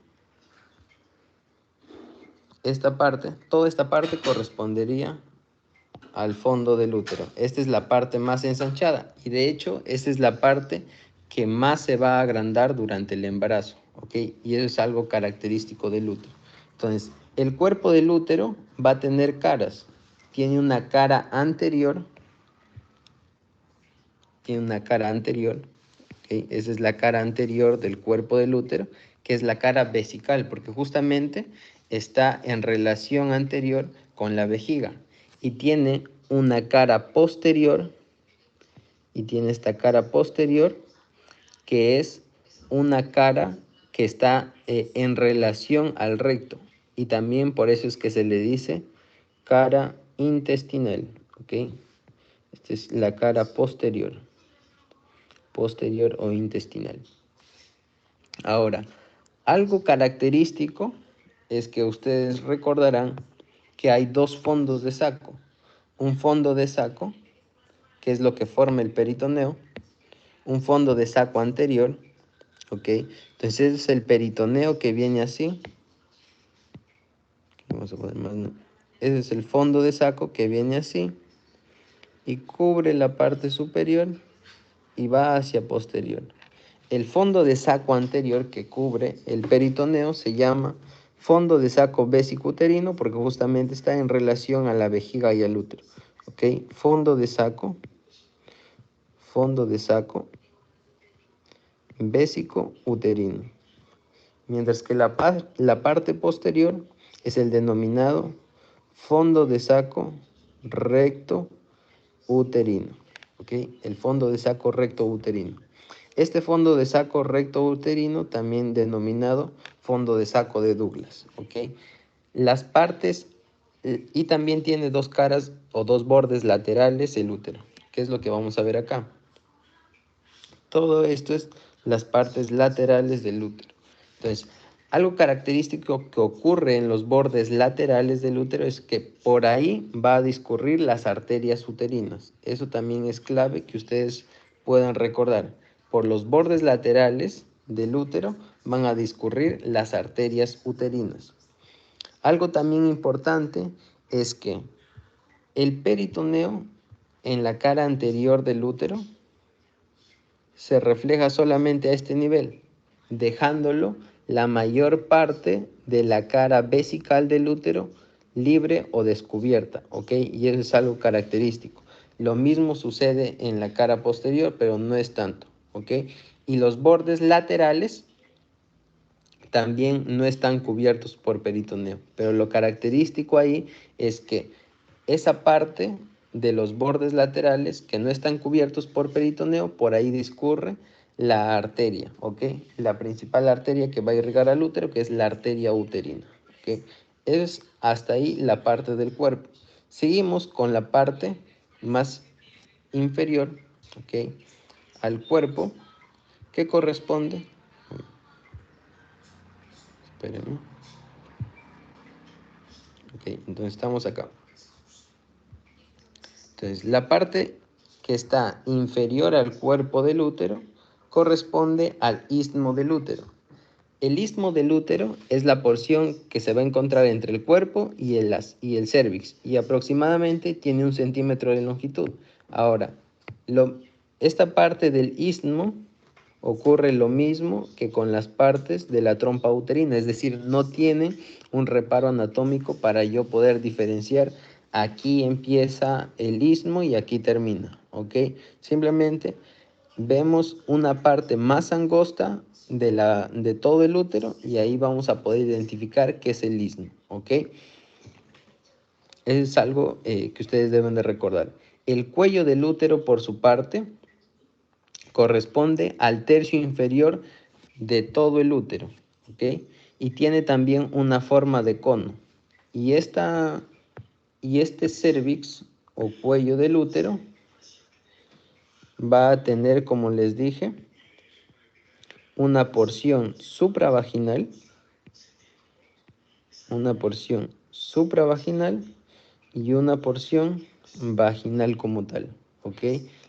Toda esta parte correspondería al fondo del útero. Esta es la parte más ensanchada y de hecho esta es la parte que más se va a agrandar durante el embarazo, ¿ok? Y eso es algo característico del útero. Entonces, el cuerpo del útero va a tener caras. Tiene una cara anterior, ¿ok? Esa es la cara anterior del cuerpo del útero, que es la cara vesical, porque justamente está en relación anterior con la vejiga y tiene una cara posterior esta cara posterior que es una cara que está en relación al recto y también por eso es que se le dice cara intestinal, ¿ok? Esta es la cara posterior o intestinal. Ahora, algo característico es que ustedes recordarán que hay dos fondos de saco. Un fondo de saco, que es lo que forma el peritoneo, un fondo de saco anterior, ¿ok? Entonces ese es el peritoneo que viene así. Vamos a poner más, ¿no? Ese es el fondo de saco que viene así y cubre la parte superior y va hacia posterior. El fondo de saco anterior que cubre el peritoneo se llama fondo de saco vesicuterino porque justamente está en relación a la vejiga y al útero. ¿Ok? Fondo de saco vésico uterino, mientras que la parte posterior es el denominado fondo de saco recto uterino, ¿ok? El fondo de saco recto uterino. Este fondo de saco recto uterino, también denominado fondo de saco de Douglas, ¿ok? Las partes, y también tiene dos caras o dos bordes laterales el útero, que es lo que vamos a ver acá. Todo esto es las partes laterales del útero. Entonces, algo característico que ocurre en los bordes laterales del útero es que por ahí va a discurrir las arterias uterinas. Eso también es clave que ustedes puedan recordar. Por los bordes laterales del útero van a discurrir las arterias uterinas. Algo también importante es que el peritoneo en la cara anterior del útero se refleja solamente a este nivel, dejándolo la mayor parte de la cara vesical del útero libre o descubierta, ¿ok? Y eso es algo característico. Lo mismo sucede en la cara posterior, pero no es tanto, ¿ok? Y los bordes laterales también no están cubiertos por peritoneo, pero lo característico ahí es que esa parte de los bordes laterales que no están cubiertos por peritoneo, por ahí discurre la arteria, ¿ok? La principal arteria que va a irrigar al útero, que es la arteria uterina, ¿ok? Es hasta ahí la parte del cuerpo. Seguimos con la parte más inferior, ¿ok? Al cuerpo, que corresponde, espérenme, ok, entonces estamos acá. Entonces, la parte que está inferior al cuerpo del útero corresponde al istmo del útero. El istmo del útero es la porción que se va a encontrar entre el cuerpo y el cérvix, y aproximadamente tiene 1 centímetro de longitud. Ahora, esta parte del istmo ocurre lo mismo que con las partes de la trompa uterina, es decir, no tienen un reparo anatómico para yo poder diferenciar aquí empieza el istmo y aquí termina, ¿ok? Simplemente vemos una parte más angosta de todo el útero y ahí vamos a poder identificar qué es el istmo, ¿ok? Eso es algo que ustedes deben de recordar. El cuello del útero, por su parte, corresponde al tercio inferior de todo el útero, ¿ok? Y tiene también una forma de cono. Y, y este cervix o cuello del útero va a tener, como les dije, una porción supravaginal y una porción vaginal como tal, ¿ok?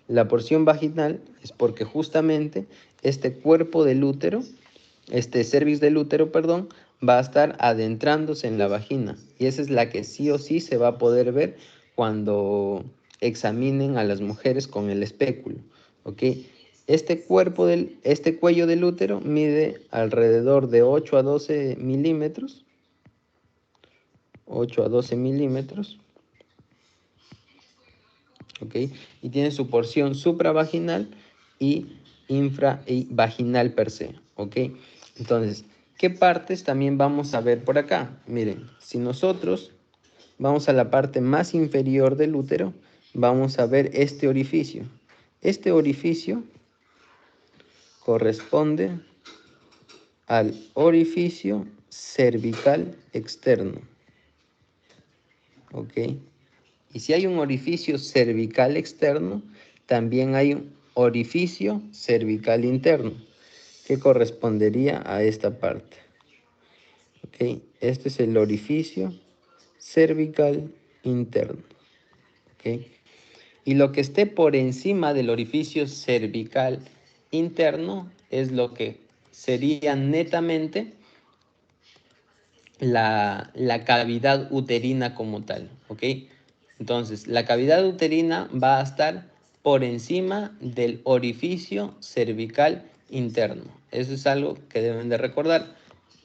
La porción vaginal es porque justamente este cuerpo del útero, este cervix del útero, perdón, va a estar adentrándose en la vagina y esa es la que sí o sí se va a poder ver cuando examinen a las mujeres con el espéculo, ¿ok? Este cuello del útero mide alrededor de 8 a 12 milímetros, 8 a 12 milímetros, ¿ok? Y tiene su porción supravaginal y infra y vaginal per se, ¿ok? Entonces, ¿qué partes también vamos a ver por acá? Miren, si nosotros vamos a la parte más inferior del útero, vamos a ver este orificio. Este orificio corresponde al orificio cervical externo, ¿ok? Y si hay un orificio cervical externo, también hay un orificio cervical interno, que correspondería a esta parte, ¿ok? Este es el orificio cervical interno, ¿ok? Y lo que esté por encima del orificio cervical interno es lo que sería netamente la cavidad uterina como tal, ¿ok? Entonces, la cavidad uterina va a estar por encima del orificio cervical interno. Eso es algo que deben de recordar.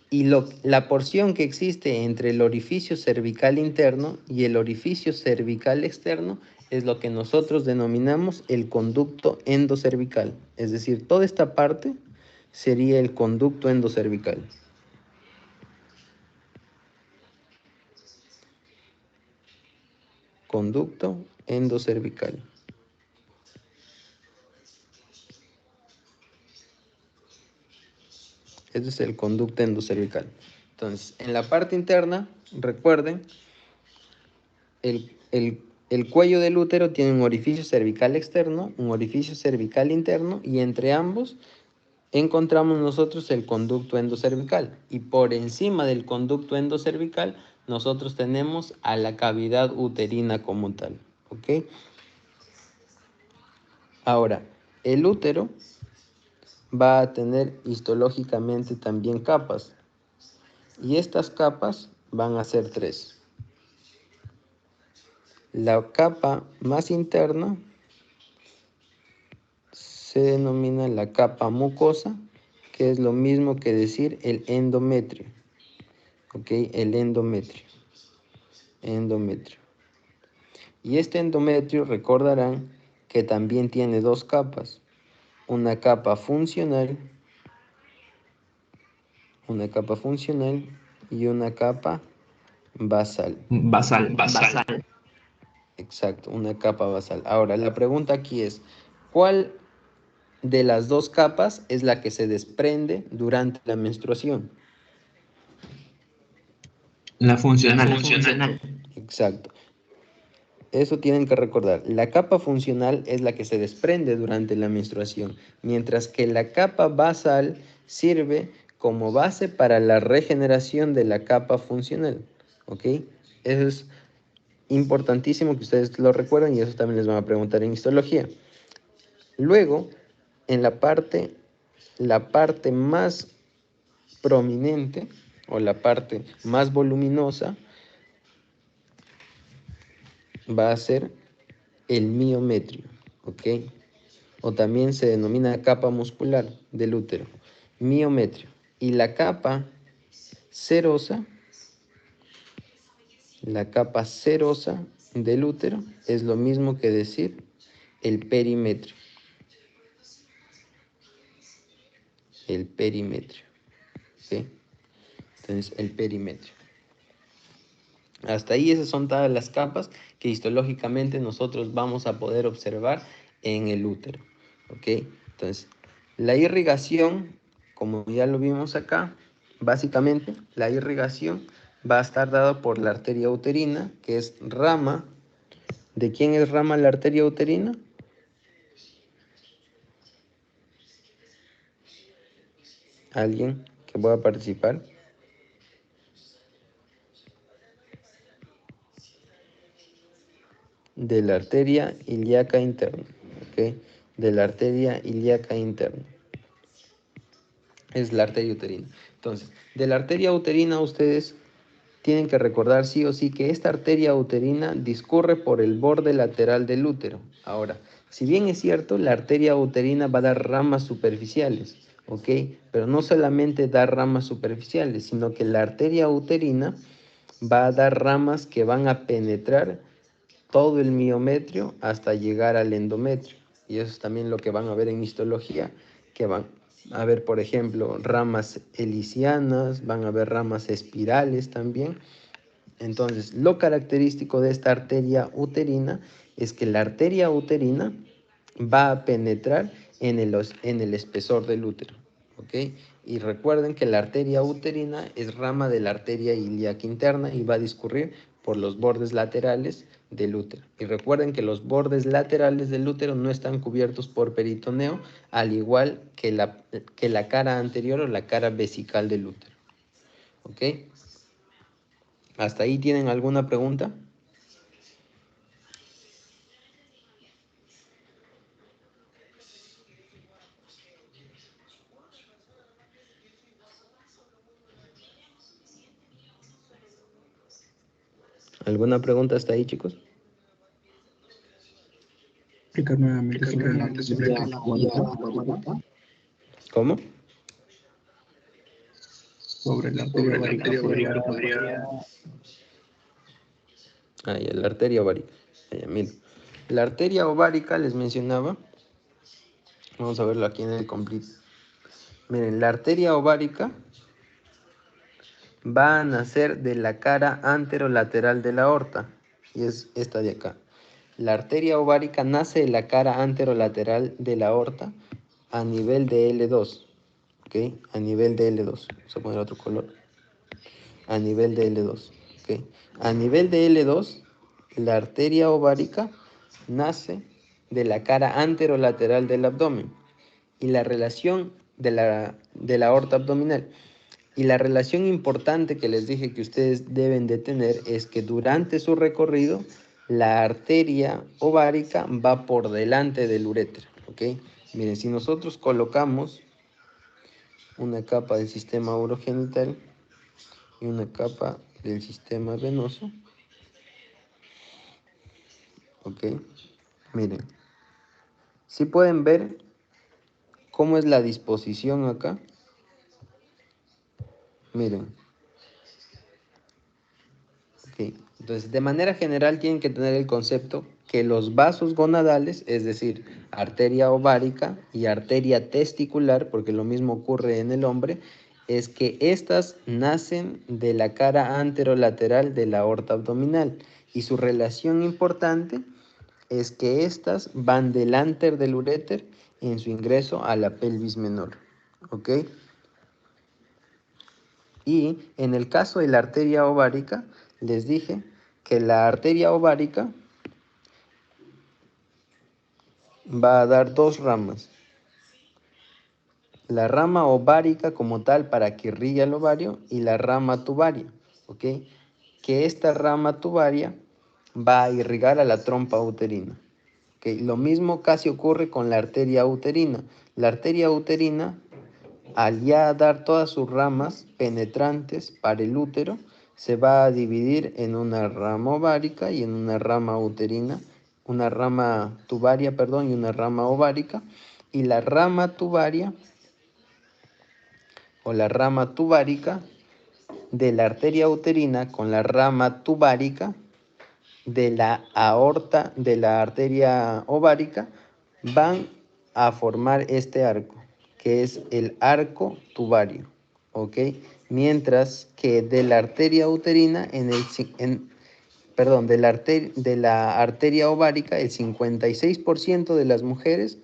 Y la porción que existe entre el orificio cervical interno y el orificio cervical externo es lo que nosotros denominamos el conducto endocervical. Es decir, toda esta parte sería el conducto endocervical. Conducto endocervical. Este es el conducto endocervical. Entonces, en la parte interna, recuerden, el cuello del útero tiene un orificio cervical externo, un orificio cervical interno, y entre ambos encontramos nosotros el conducto endocervical. Y por encima del conducto endocervical, nosotros tenemos a la cavidad uterina como tal. ¿Ok? Ahora, el útero va a tener histológicamente también capas. Y estas capas van a ser tres. La capa más interna se denomina la capa mucosa, que es lo mismo que decir el endometrio. ¿Ok? El endometrio. Endometrio. Y este endometrio, recordarán que también tiene dos capas. Una capa funcional y una capa basal. Basal. Exacto, una capa basal. Ahora, la pregunta aquí es, ¿cuál de las dos capas es la que se desprende durante la menstruación? La funcional. Exacto. Eso tienen que recordar. La capa funcional es la que se desprende durante la menstruación, mientras que la capa basal sirve como base para la regeneración de la capa funcional. ¿Ok? Eso es importantísimo que ustedes lo recuerden y eso también les van a preguntar en histología. Luego, en la parte más prominente o la parte más voluminosa va a ser el miometrio, ¿ok? O también se denomina capa muscular del útero, miometrio. Y la capa serosa del útero es lo mismo que decir el perimetrio. El perimetrio, ¿ok? Entonces, el perimetrio. Hasta ahí esas son todas las capas que histológicamente nosotros vamos a poder observar en el útero, ¿ok? Entonces, la irrigación, como ya lo vimos acá, básicamente la irrigación va a estar dada por la arteria uterina, que es rama. ¿De quién es rama la arteria uterina? ¿Alguien que pueda participar? De la arteria ilíaca interna, ¿ok? De la arteria ilíaca interna. Es la arteria uterina. Entonces, de la arteria uterina ustedes tienen que recordar sí o sí que esta arteria uterina discurre por el borde lateral del útero. Ahora, si bien es cierto, la arteria uterina va a dar ramas superficiales, ¿ok? Pero no solamente da ramas superficiales, sino que la arteria uterina va a dar ramas que van a penetrar todo el miometrio hasta llegar al endometrio. Y eso es también lo que van a ver en histología, que van a ver, por ejemplo, ramas helicianas, van a ver ramas espirales también. Entonces, lo característico de esta arteria uterina es que la arteria uterina va a penetrar en el espesor del útero, ¿ok? Y recuerden que la arteria uterina es rama de la arteria ilíaca interna y va a discurrir por los bordes laterales del útero. Y recuerden que los bordes laterales del útero no están cubiertos por peritoneo, al igual que la cara anterior o la cara vesical del útero, ¿ok? ¿Hasta ahí tienen alguna pregunta? ¿Alguna pregunta hasta ahí, chicos? Explicar nuevamente sobre la ¿Cómo? sobre la arteria ovárica. Ah, ya, la arteria ovárica. Ya, mira. La arteria ovárica les mencionaba. Vamos a verlo aquí en el complete. Miren, la arteria ovárica va a nacer de la cara anterolateral de la aorta. Y es esta de acá. La arteria ovárica nace de la cara anterolateral de la aorta a nivel de L2. ¿Ok? A nivel de L2. Vamos a poner otro color. A nivel de L2. ¿Ok? A nivel de L2, la arteria ovárica nace de la cara anterolateral del abdomen. Y la relación de la aorta abdominal. Y la relación importante que les dije que ustedes deben de tener es que durante su recorrido la arteria ovárica va por delante del uréter, ¿ok? Miren, si nosotros colocamos una capa del sistema urogenital y una capa del sistema venoso, ¿ok? Miren, si pueden ver cómo es la disposición acá. Miren. Ok, entonces, de manera general tienen que tener el concepto que los vasos gonadales, es decir, arteria ovárica y arteria testicular, porque lo mismo ocurre en el hombre, es que estas nacen de la cara anterolateral de la aorta abdominal y su relación importante es que estas van delante del uréter en su ingreso a la pelvis menor. ¿Ok? Y en el caso de la arteria ovárica, les dije que la arteria ovárica va a dar dos ramas. La rama ovárica como tal para que irrigue el ovario y la rama tubaria, ¿ok? Que esta rama tubaria va a irrigar a la trompa uterina. ¿Ok? Lo mismo casi ocurre con la arteria uterina. La arteria uterina, al ya dar todas sus ramas penetrantes para el útero, se va a dividir en una rama ovárica y en una rama uterina, una rama tubaria, perdón, y una rama ovárica. Y la rama tubaria o la rama tubárica de la arteria uterina con la rama tubárica de la aorta de la arteria ovárica van a formar este arco, que es el arco tubario, ¿ok? Mientras que de la arteria uterina, de la arteria ovárica, el 56% de las mujeres,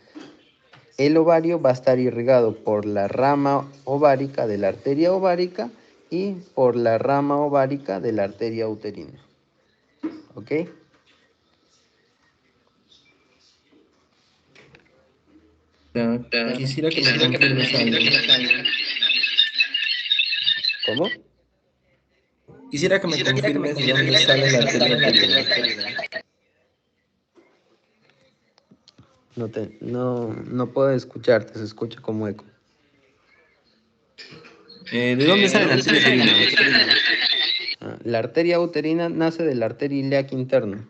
el ovario va a estar irrigado por la rama ovárica de la arteria ovárica y por la rama ovárica de la arteria uterina, ¿ok? Quisiera que me confirmes algo. ¿Cómo? Quisiera que me confirmes de dónde sale la arteria uterina. No puedo escucharte, se escucha como eco. ¿De dónde sale la arteria uterina? La arteria uterina nace de la arteria ilíaca interna,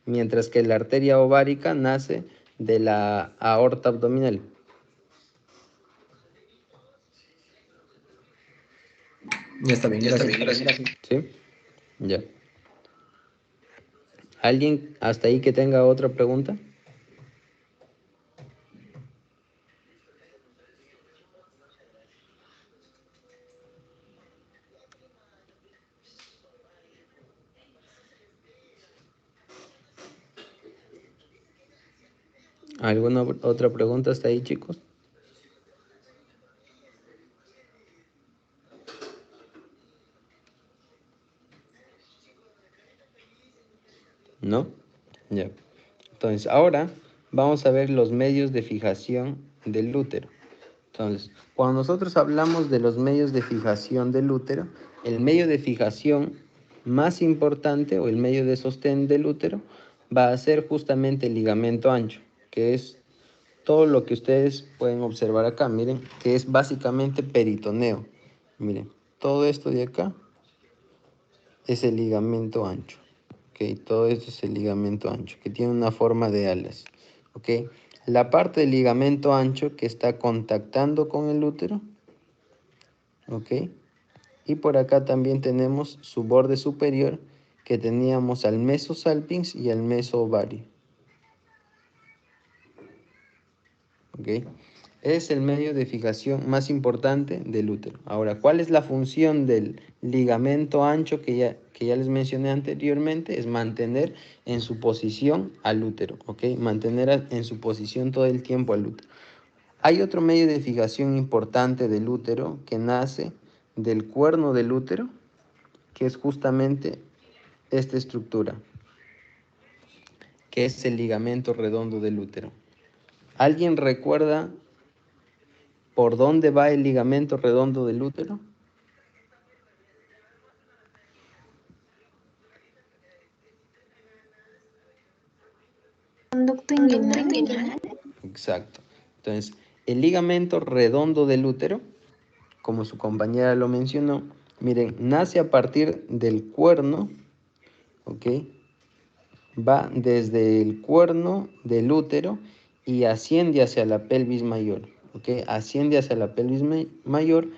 mientras que la arteria ovárica nace de la aorta abdominal. Ya está bien, gracias. ¿Sí? Ya. ¿Alguien hasta ahí que tenga otra pregunta? ¿Alguna otra pregunta hasta ahí, chicos? ¿No? Ya. Entonces, ahora vamos a ver los medios de fijación del útero. Entonces, cuando nosotros hablamos de los medios de fijación del útero, el medio de fijación más importante o el medio de sostén del útero va a ser justamente el ligamento ancho, que es todo lo que ustedes pueden observar acá. Miren, que es básicamente peritoneo. Miren, todo esto de acá es el ligamento ancho. Ok, todo esto es el ligamento ancho, que tiene una forma de alas. Ok, la parte del ligamento ancho que está contactando con el útero. Ok, y por acá también tenemos su borde superior, que teníamos al mesosalpinx y al mesoovario. ¿ok? Es el medio de fijación más importante del útero. Ahora, ¿cuál es la función del ligamento ancho que ya les mencioné anteriormente? Es mantener en su posición al útero, ¿ok? Mantener en su posición todo el tiempo al útero. Hay otro medio de fijación importante del útero que nace del cuerno del útero, que es justamente esta estructura, que es el ligamento redondo del útero. ¿Alguien recuerda por dónde va el ligamento redondo del útero? Conducto inguinal. Exacto. Entonces, el ligamento redondo del útero, como su compañera lo mencionó, miren, nace a partir del cuerno, ¿ok? Va desde el cuerno del útero y asciende hacia la pelvis mayor, ¿ok? Asciende hacia la pelvis mayor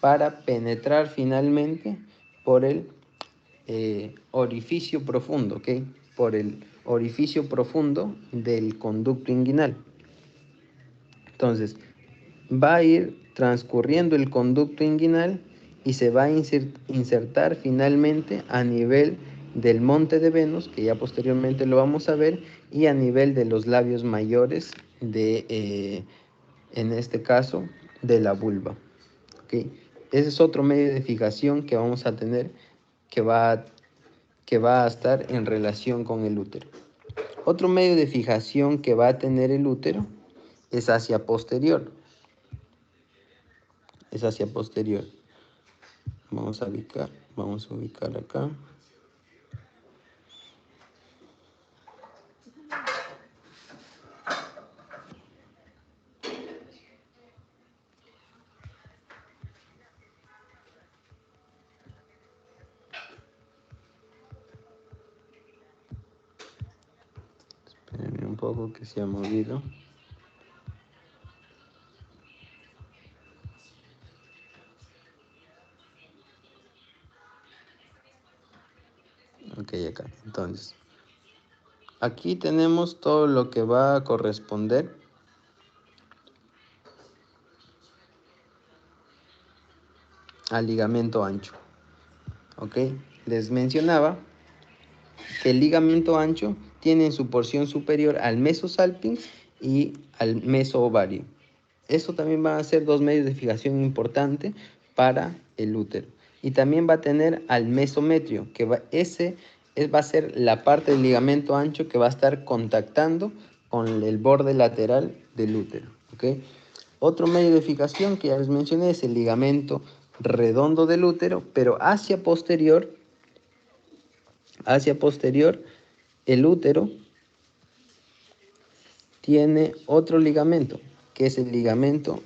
para penetrar finalmente por el orificio profundo, ¿ok? Por el orificio profundo del conducto inguinal. Entonces, va a ir transcurriendo el conducto inguinal y se va a insertar finalmente a nivel del monte de Venus, que ya posteriormente lo vamos a ver, y a nivel de los labios mayores en este caso, de la vulva. ¿Okay? Ese es otro medio de fijación que vamos a tener que va a estar en relación con el útero. Otro medio de fijación que va a tener el útero es hacia posterior. Es hacia posterior. Vamos a ubicar acá. Espérenme un poco que se ha movido. Ok, acá. Entonces, aquí tenemos todo lo que va a corresponder al ligamento ancho. Ok, les mencionaba que el ligamento ancho tiene en su porción superior al mesosalpinx y al mesoovario. Eso también van a ser dos medios de fijación importantes para el útero. Y también va a tener al mesometrio, que va a ser la parte del ligamento ancho que va a estar contactando con el borde lateral del útero. ¿Okay? Otro medio de fijación que ya les mencioné es el ligamento redondo del útero, pero hacia posterior, el útero tiene otro ligamento, que es el ligamento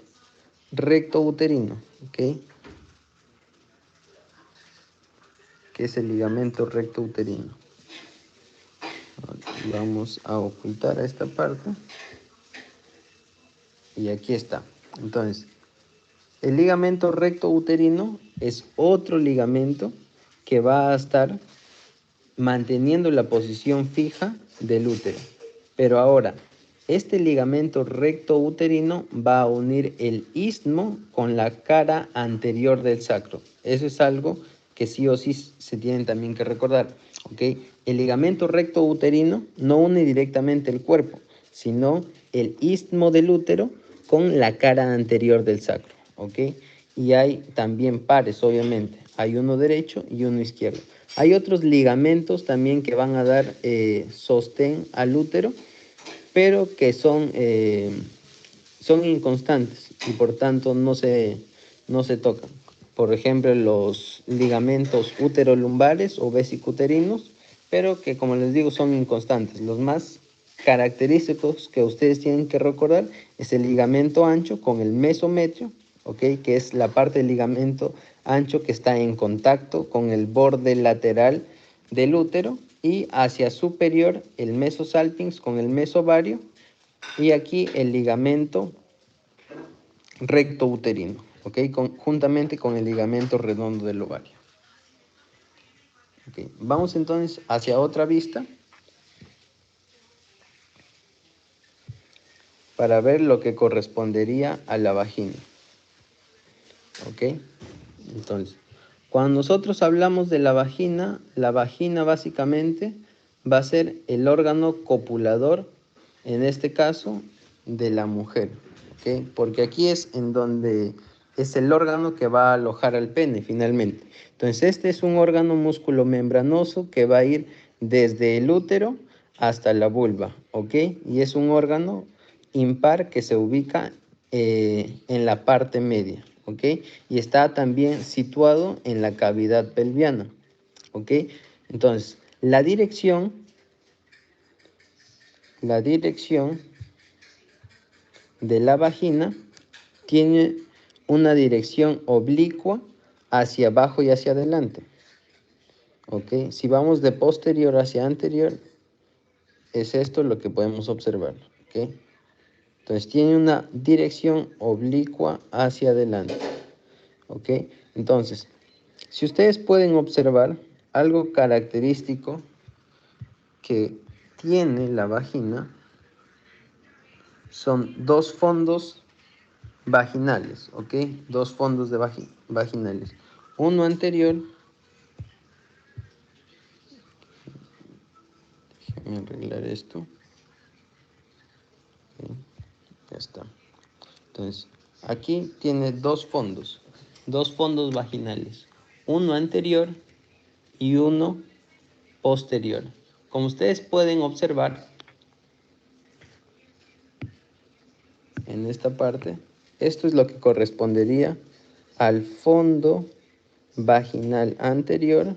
recto uterino, ¿ok? Que es el ligamento recto uterino. Vamos a ocultar a esta parte. Y aquí está. Entonces, el ligamento recto uterino es otro ligamento que va a estar manteniendo la posición fija del útero. Pero ahora, este ligamento recto uterino va a unir el istmo con la cara anterior del sacro. Eso es algo que sí o sí se tienen también que recordar. ¿Okay? El ligamento recto uterino no une directamente el cuerpo, sino el istmo del útero con la cara anterior del sacro. ¿Okay? Y hay también pares, obviamente. Hay uno derecho y uno izquierdo. Hay otros ligamentos también que van a dar sostén al útero, pero que son inconstantes y por tanto no se tocan. Por ejemplo, los ligamentos uterolumbares o vesicuterinos, pero que como les digo son inconstantes. Los más característicos que ustedes tienen que recordar es el ligamento ancho con el mesometrio, ¿okay? Que es la parte del ligamento ancho que está en contacto con el borde lateral del útero, y hacia superior el mesosalpinx con el mesovario, y aquí el ligamento recto uterino, ¿ok? Juntamente con el ligamento redondo del ovario. Okay. Vamos entonces hacia otra vista para ver lo que correspondería a la vagina. ¿Ok? Entonces, cuando nosotros hablamos de la vagina básicamente va a ser el órgano copulador, en este caso, de la mujer. ¿Ok? Porque aquí es en donde es el órgano que va a alojar al pene finalmente. Entonces, este es un órgano músculo-membranoso que va a ir desde el útero hasta la vulva. ¿Ok? Y es un órgano impar que se ubica en la parte media. ¿Ok? Y está también situado en la cavidad pelviana. ¿Ok? Entonces, la dirección de la vagina tiene una dirección oblicua hacia abajo y hacia adelante. ¿Ok? Si vamos de posterior hacia anterior, es esto lo que podemos observar. ¿Ok? Entonces tiene una dirección oblicua hacia adelante. ¿Ok? Entonces, si ustedes pueden observar algo característico que tiene la vagina, son dos fondos vaginales, ¿ok? Dos fondos de vaginales. Uno anterior, déjenme arreglar esto. Ok, ya está. Entonces, aquí tiene dos fondos vaginales. Uno anterior y uno posterior. Como ustedes pueden observar, en esta parte, esto es lo que correspondería al fondo vaginal anterior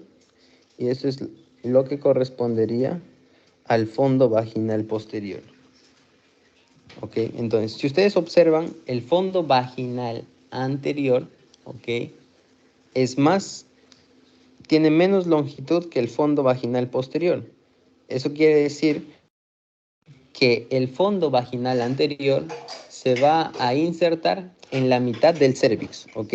y esto es lo que correspondería al fondo vaginal posterior. ¿Ok? Entonces, si ustedes observan, el fondo vaginal anterior, ¿ok? Tiene menos longitud que el fondo vaginal posterior. Eso quiere decir que el fondo vaginal anterior se va a insertar en la mitad del cérvix, ¿ok?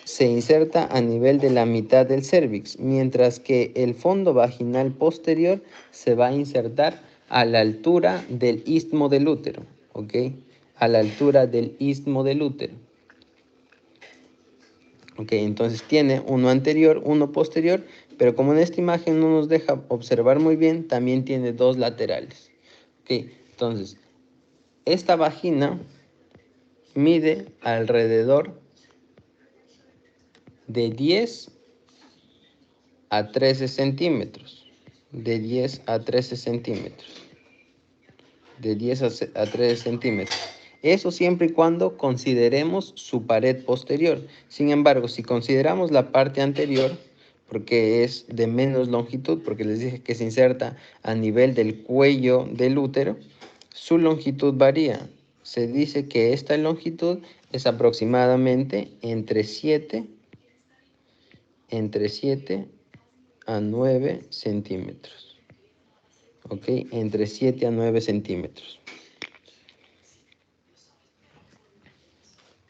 Se inserta a nivel de la mitad del cérvix, mientras que el fondo vaginal posterior se va a insertar a la altura del istmo del útero, ¿ok? A la altura del istmo del útero. Ok, entonces tiene uno anterior, uno posterior, pero como en esta imagen no nos deja observar muy bien, también tiene dos laterales. Ok, entonces, esta vagina mide alrededor de 10 a 13 centímetros. De 10 a 13 centímetros. De 10 a 13 centímetros. Eso siempre y cuando consideremos su pared posterior. Sin embargo, si consideramos la parte anterior, porque es de menos longitud, porque les dije que se inserta a nivel del cuello del útero, su longitud varía. Se dice que esta longitud es aproximadamente entre 7 a 9 centímetros. ¿Ok? Entre 7 a 9 centímetros.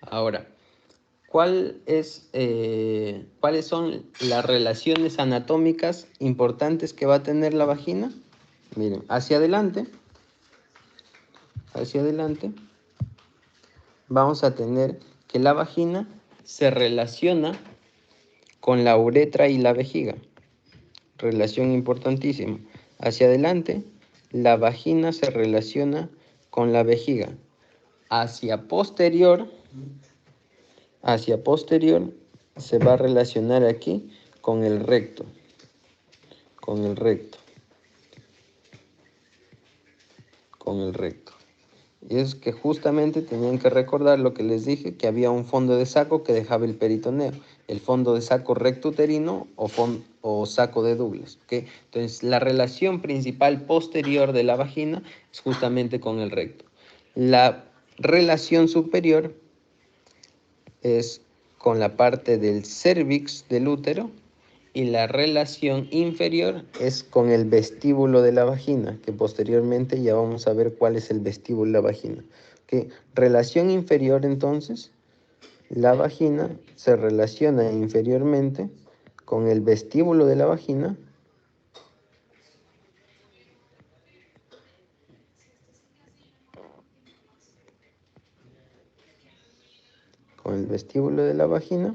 Ahora, ¿cuáles son las relaciones anatómicas importantes que va a tener la vagina? Miren, hacia adelante, vamos a tener que la vagina se relaciona con la uretra y la vejiga. Relación importantísima. Hacia adelante, la vagina se relaciona con la vejiga. Hacia posterior se va a relacionar aquí con el recto. Con el recto. Y es que justamente tenían que recordar lo que les dije, que había un fondo de saco que dejaba el peritoneo, el fondo de saco recto-uterino o saco de Douglas, ¿okay? Entonces, la relación principal posterior de la vagina es justamente con el recto. La relación superior es con la parte del cérvix del útero y la relación inferior es con el vestíbulo de la vagina, que posteriormente ya vamos a ver cuál es el vestíbulo de la vagina. ¿Okay? Relación inferior entonces, la vagina se relaciona inferiormente con el vestíbulo de la vagina vestíbulo de la vagina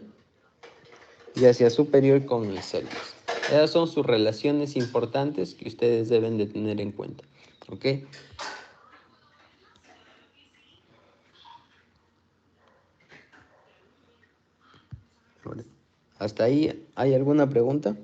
y hacia superior con el cervix. Esas son sus relaciones importantes que ustedes deben de tener en cuenta. ¿Ok? Ahora, ¿hasta ahí hay alguna pregunta?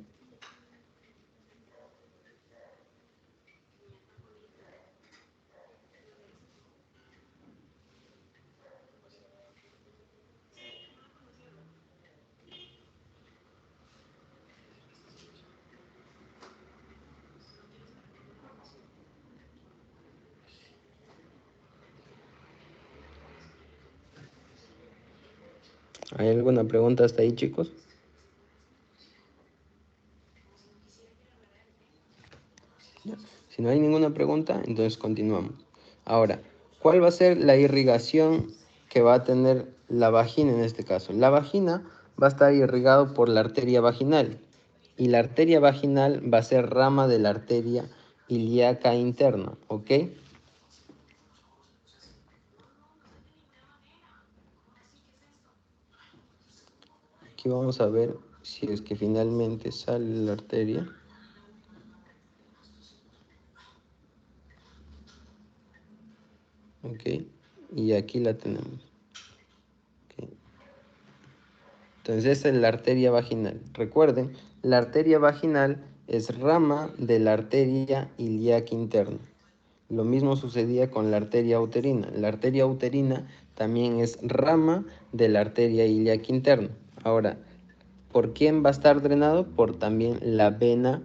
¿Hay alguna pregunta hasta ahí, chicos? Si no hay ninguna pregunta, entonces continuamos. Ahora, ¿cuál va a ser la irrigación que va a tener la vagina en este caso? La vagina va a estar irrigado por la arteria vaginal y la arteria vaginal va a ser rama de la arteria ilíaca interna, ¿ok? Aquí vamos a ver si es que finalmente sale la arteria. Ok, y aquí la tenemos. Okay. Entonces esa es la arteria vaginal. Recuerden, la arteria vaginal es rama de la arteria ilíaca interna. Lo mismo sucedía con la arteria uterina. La arteria uterina también es rama de la arteria ilíaca interna. Ahora, ¿por quién va a estar drenado? Por también la vena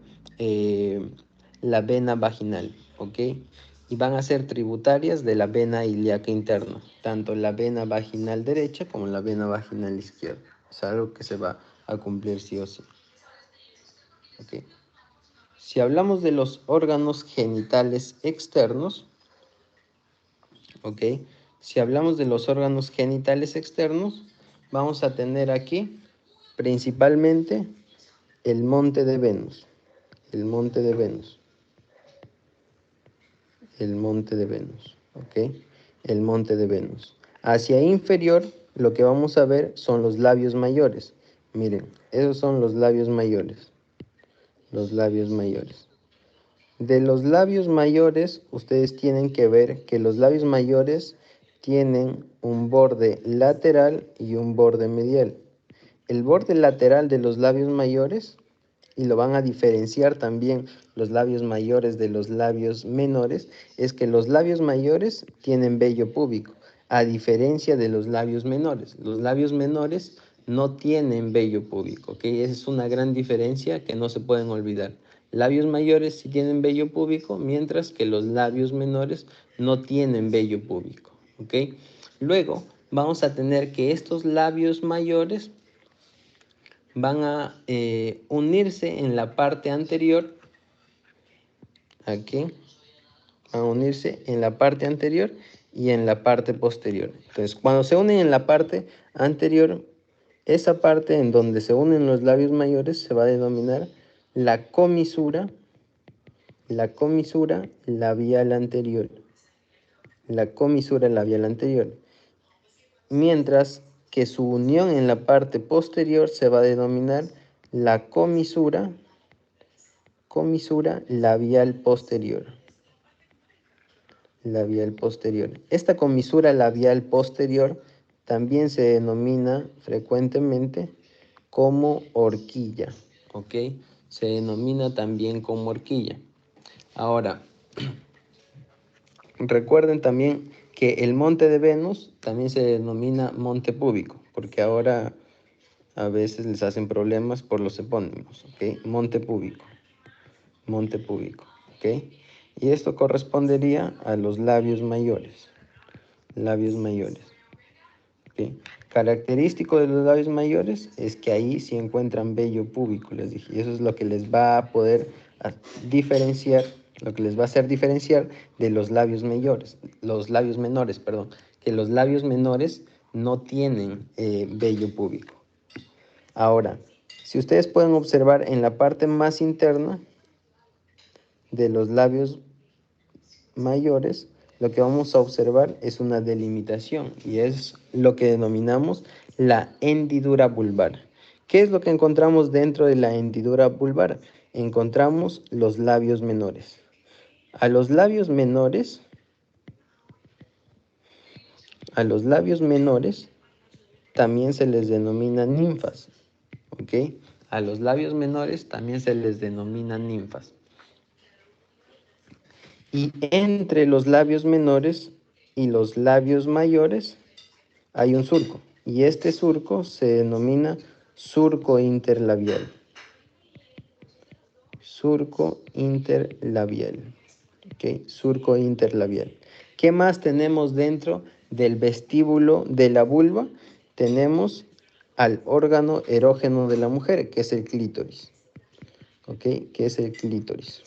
vaginal, ¿ok? Y van a ser tributarias de la vena ilíaca interna, tanto la vena vaginal derecha como la vena vaginal izquierda. Es algo que se va a cumplir sí o sí. ¿Ok? Si hablamos de los órganos genitales externos, ¿ok? Si hablamos de los órganos genitales externos, vamos a tener aquí principalmente el monte de Venus, el monte de Venus, el monte de Venus, ¿ok? El monte de Venus. Hacia inferior, lo que vamos a ver son los labios mayores. Miren, esos son los labios mayores, los labios mayores. De los labios mayores, ustedes tienen que ver que los labios mayores tienen un borde lateral y un borde medial. El borde lateral de los labios mayores, y lo van a diferenciar también los labios mayores de los labios menores, es que los labios mayores tienen vello púbico, a diferencia de los labios menores. Los labios menores no tienen vello púbico, ¿ok? Esa es una gran diferencia que no se pueden olvidar. Labios mayores sí tienen vello púbico, mientras que los labios menores no tienen vello púbico, ¿ok? Luego vamos a tener que estos labios mayores van a unirse en la parte anterior, aquí, van a unirse en la parte anterior y en la parte posterior. Entonces, cuando se unen en la parte anterior, esa parte en donde se unen los labios mayores se va a denominar la comisura labial anterior. La comisura labial anterior. Mientras que su unión en la parte posterior se va a denominar la comisura labial posterior. Labial posterior. Esta comisura labial posterior también se denomina frecuentemente como horquilla, ¿ok? Se denomina también como horquilla. Ahora, recuerden también que el monte de Venus también se denomina monte púbico, porque ahora a veces les hacen problemas por los epónimos, ¿ok? Monte púbico, ¿ok? Y esto correspondería a los labios mayores, ¿ok? Característico de los labios mayores es que ahí sí encuentran vello púbico, les dije, y eso es lo que les va a poder diferenciar, lo que les va a hacer diferenciar de los labios menores, perdón, que los labios menores no tienen vello púbico. Ahora, si ustedes pueden observar en la parte más interna de los labios mayores, lo que vamos a observar es una delimitación y es lo que denominamos la hendidura vulvar. ¿Qué es lo que encontramos dentro de la hendidura vulvar? Encontramos los labios menores. A los labios menores también se les denomina ninfas, ¿ok? A los labios menores también se les denomina ninfas. Y entre los labios menores y los labios mayores hay un surco. Y este surco se denomina surco interlabial. Surco interlabial. ¿Ok? Surco interlabial. ¿Qué más tenemos dentro del vestíbulo de la vulva? Tenemos al órgano erógeno de la mujer, que es el clítoris. ¿Ok? Que es el clítoris.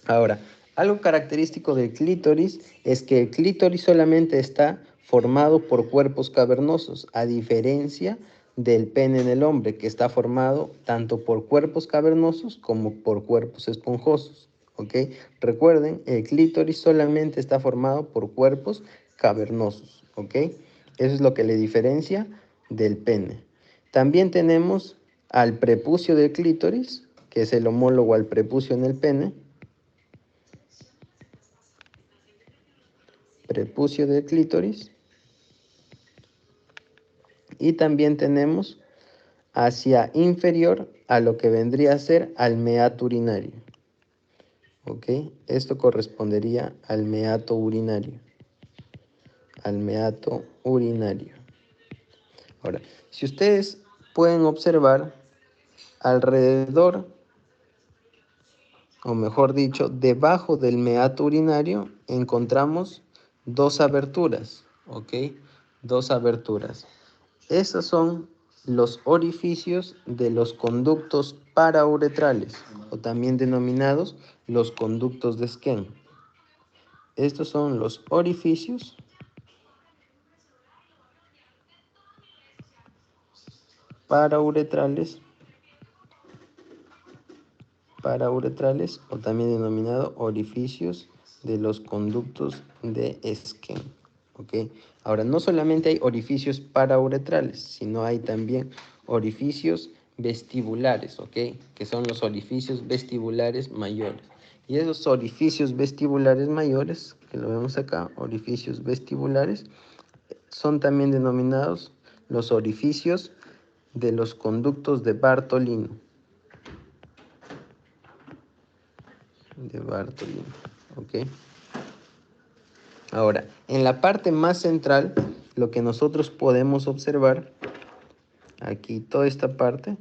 Ahora, algo característico del clítoris es que el clítoris solamente está formado por cuerpos cavernosos, a diferencia del pene en el hombre, que está formado tanto por cuerpos cavernosos como por cuerpos esponjosos. ¿Ok? Recuerden, el clítoris solamente está formado por cuerpos cavernosos. ¿Ok? Eso es lo que le diferencia del pene. También tenemos al prepucio del clítoris, que es el homólogo al prepucio en el pene. Prepucio del clítoris. Y también tenemos hacia inferior a lo que vendría a ser al meato urinario. ¿Ok? Esto correspondería al meato urinario. Al meato urinario. Ahora, si ustedes pueden observar alrededor, o mejor dicho, debajo del meato urinario encontramos dos aberturas. ¿Ok? Dos aberturas. Esos son los orificios de los conductos parauretrales, o también denominados los conductos de Skene. Estos son los orificios parauretrales, o también denominados orificios de los conductos de Skene. ¿Ok? Ahora, no solamente hay orificios parauretrales, sino hay también orificios vestibulares, ¿ok? Que son los orificios vestibulares mayores. Y esos orificios vestibulares mayores, que lo vemos acá, orificios vestibulares, son también denominados los orificios de los conductos de Bartolino. De Bartolino, ¿ok? Ahora, en la parte más central, lo que nosotros podemos observar, aquí toda esta parte,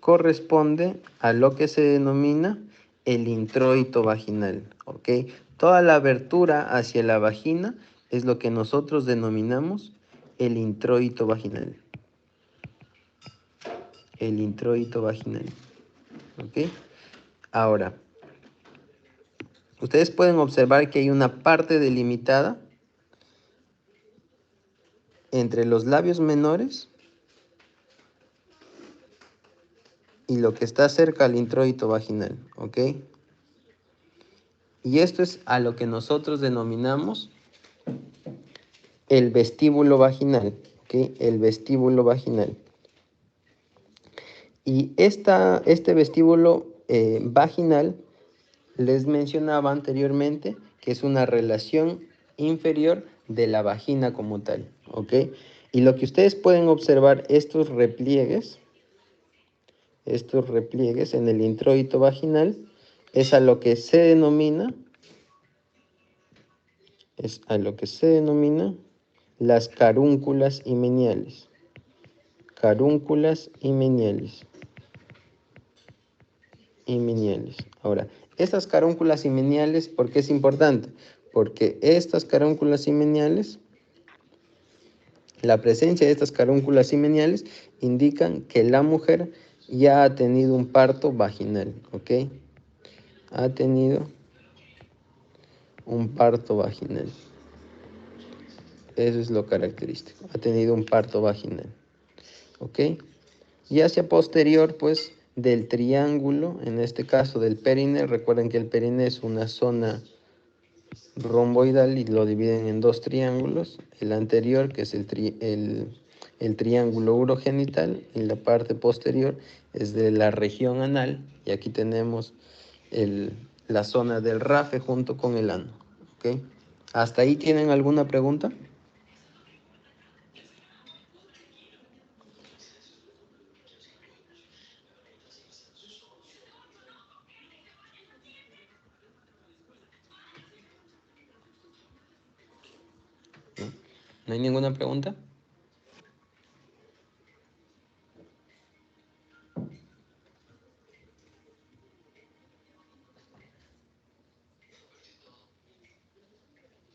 corresponde a lo que se denomina el introito vaginal, ¿ok? Toda la abertura hacia la vagina es lo que nosotros denominamos el introito vaginal. El introito vaginal, ¿ok? Ahora, ustedes pueden observar que hay una parte delimitada entre los labios menores y lo que está cerca al introito vaginal, ¿ok? Y esto es a lo que nosotros denominamos el vestíbulo vaginal, ¿ok? El vestíbulo vaginal. Y este vestíbulo vaginal, les mencionaba anteriormente que es una relación inferior de la vagina como tal, ¿ok? Y lo que ustedes pueden observar, estos repliegues en el introito vaginal, es a lo que se denomina, las carúnculas himeniales. Carúnculas himeniales. Ahora, estas carúnculas himeniales, ¿por qué es importante? Porque estas carúnculas himeniales, la presencia de estas carúnculas himeniales indican que la mujer ya ha tenido un parto vaginal, ¿ok? Ha tenido un parto vaginal. Eso es lo característico. Ha tenido un parto vaginal, ¿ok? Y hacia posterior, pues, del triángulo, en este caso del perine, recuerden que el perine es una zona romboidal y lo dividen en dos triángulos. El anterior, que es el el triángulo urogenital y la parte posterior es de la región anal, y aquí tenemos la zona del rafe junto con el ano. ¿Ok? ¿Hasta ahí tienen alguna pregunta? ¿No hay ninguna pregunta?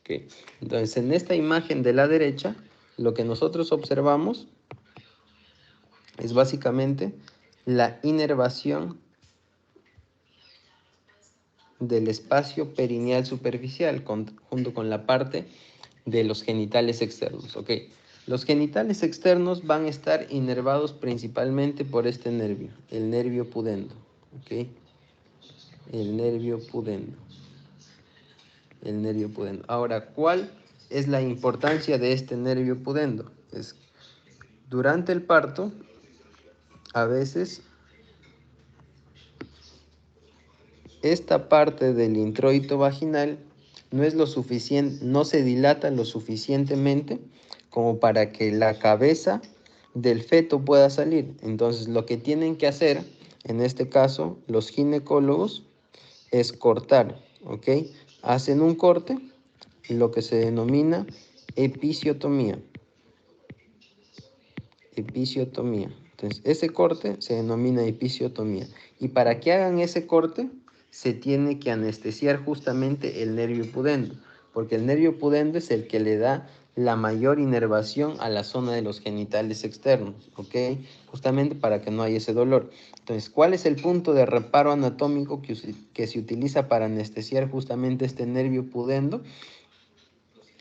Okay. Entonces, en esta imagen de la derecha, lo que nosotros observamos es básicamente la inervación del espacio perineal superficial junto con la parte de los genitales externos. ¿Ok? Los genitales externos van a estar inervados principalmente por este nervio, el nervio pudendo. ¿Ok? El nervio pudendo. El nervio pudendo. Ahora, ¿cuál es la importancia de este nervio pudendo? Es durante el parto, a veces esta parte del introito vaginal no es lo suficiente, no se dilata lo suficientemente como para que la cabeza del feto pueda salir. Entonces, lo que tienen que hacer, en este caso, los ginecólogos, es cortar, ¿ok? Hacen un corte, lo que se denomina episiotomía. Episiotomía. Entonces, ese corte se denomina episiotomía. Y para que hagan ese corte, se tiene que anestesiar justamente el nervio pudendo, porque el nervio pudendo es el que le da la mayor inervación a la zona de los genitales externos, ¿ok? Justamente para que no haya ese dolor. Entonces, ¿cuál es el punto de reparo anatómico que se utiliza para anestesiar justamente este nervio pudendo?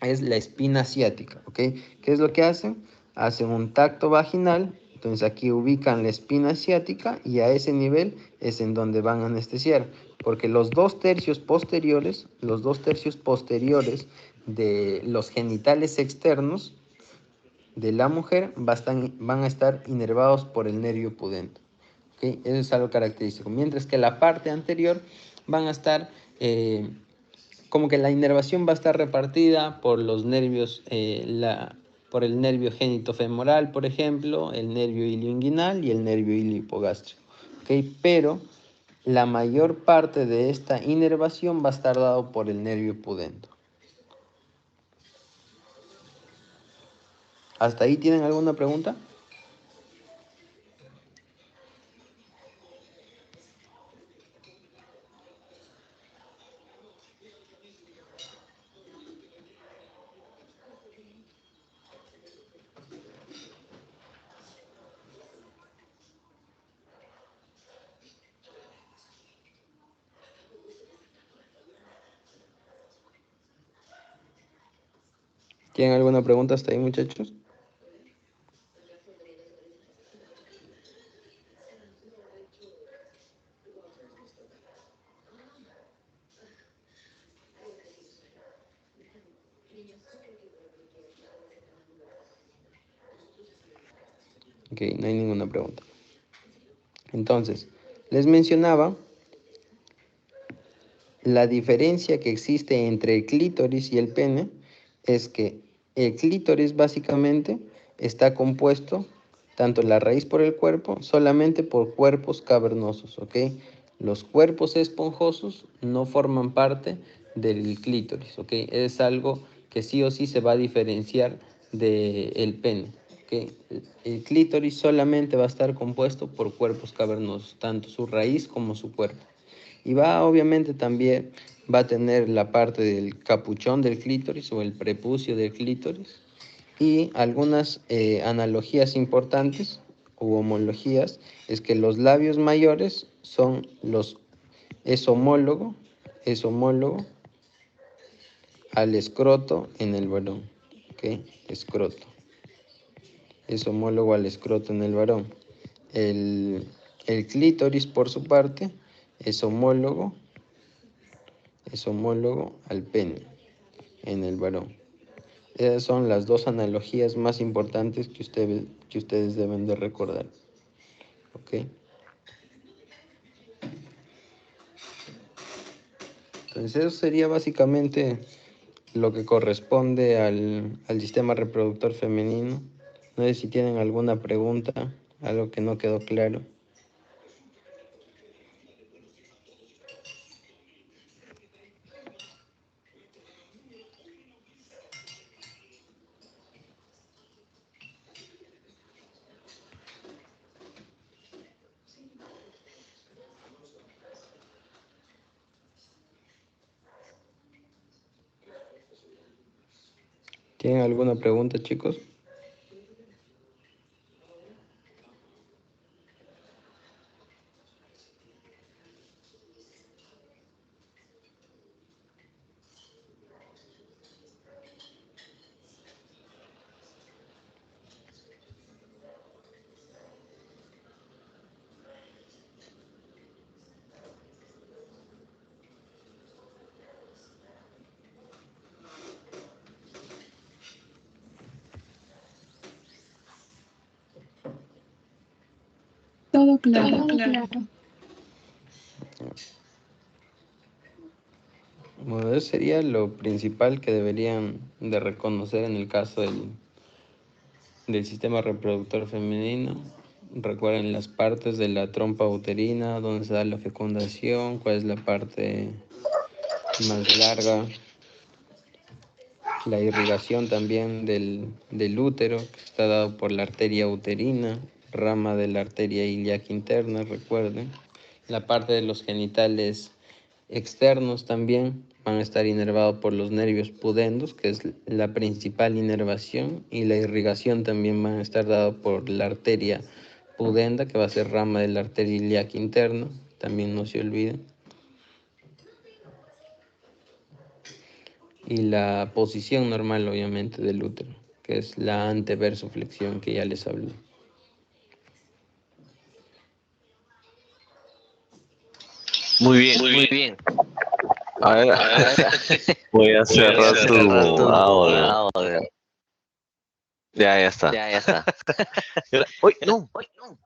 Es la espina ciática, ¿ok? ¿Qué es lo que hacen? Hacen un tacto vaginal, entonces aquí ubican la espina ciática y a ese nivel es en donde van a anestesiar, porque los dos tercios posteriores de los genitales externos de la mujer van a estar inervados por el nervio pudendo, ¿ok? Eso es algo característico, mientras que la parte anterior van a estar... como que la inervación va a estar repartida por los nervios, por el nervio genitofemoral, por ejemplo, el nervio ilioinguinal y el nervio iliohipogástrico. ¿Okay? Pero la mayor parte de esta inervación va a estar dado por el nervio pudendo. ¿Hasta ahí tienen alguna pregunta? ¿Tienen alguna pregunta hasta ahí, muchachos? Ok, no hay ninguna pregunta. Entonces, les mencionaba la diferencia que existe entre el clítoris y el pene es que el clítoris básicamente está compuesto, tanto la raíz por el cuerpo, solamente por cuerpos cavernosos, ¿ok? Los cuerpos esponjosos no forman parte del clítoris, ¿ok? Es algo que sí o sí se va a diferenciar del pene, ¿ok? El clítoris solamente va a estar compuesto por cuerpos cavernosos, tanto su raíz como su cuerpo. Y obviamente también va a tener la parte del capuchón del clítoris o el prepucio del clítoris y algunas analogías importantes u homologías es que los labios mayores son es homólogo al escroto en el varón, ¿ok? Escroto. Es homólogo al escroto en el varón. El clítoris, por su parte, es homólogo al pene en el varón. Esas son las dos analogías más importantes que ustedes deben de recordar. ¿Ok? Entonces eso sería básicamente lo que corresponde al sistema reproductor femenino. No sé si tienen alguna pregunta, algo que no quedó claro. ¿Tienen alguna pregunta, chicos? Todo claro. Todo claro. Bueno, eso sería lo principal que deberían de reconocer en el caso del sistema reproductor femenino. Recuerden las partes de la trompa uterina, donde se da la fecundación, cuál es la parte más larga, la irrigación también del útero, que está dado por la arteria uterina, rama de la arteria ilíaca interna, recuerden. La parte de los genitales externos también van a estar inervados por los nervios pudendos, que es la principal inervación, y la irrigación también van a estar dados por la arteria pudenda, que va a ser rama de la arteria ilíaca interna, también no se olviden. Y la posición normal, obviamente, del útero, que es la anteversoflexión que ya les hablé. Muy bien. Muy bien. A ver, voy a cerrar tu audio. audio. Ya está. Ya está. Uy, no. Uy, no.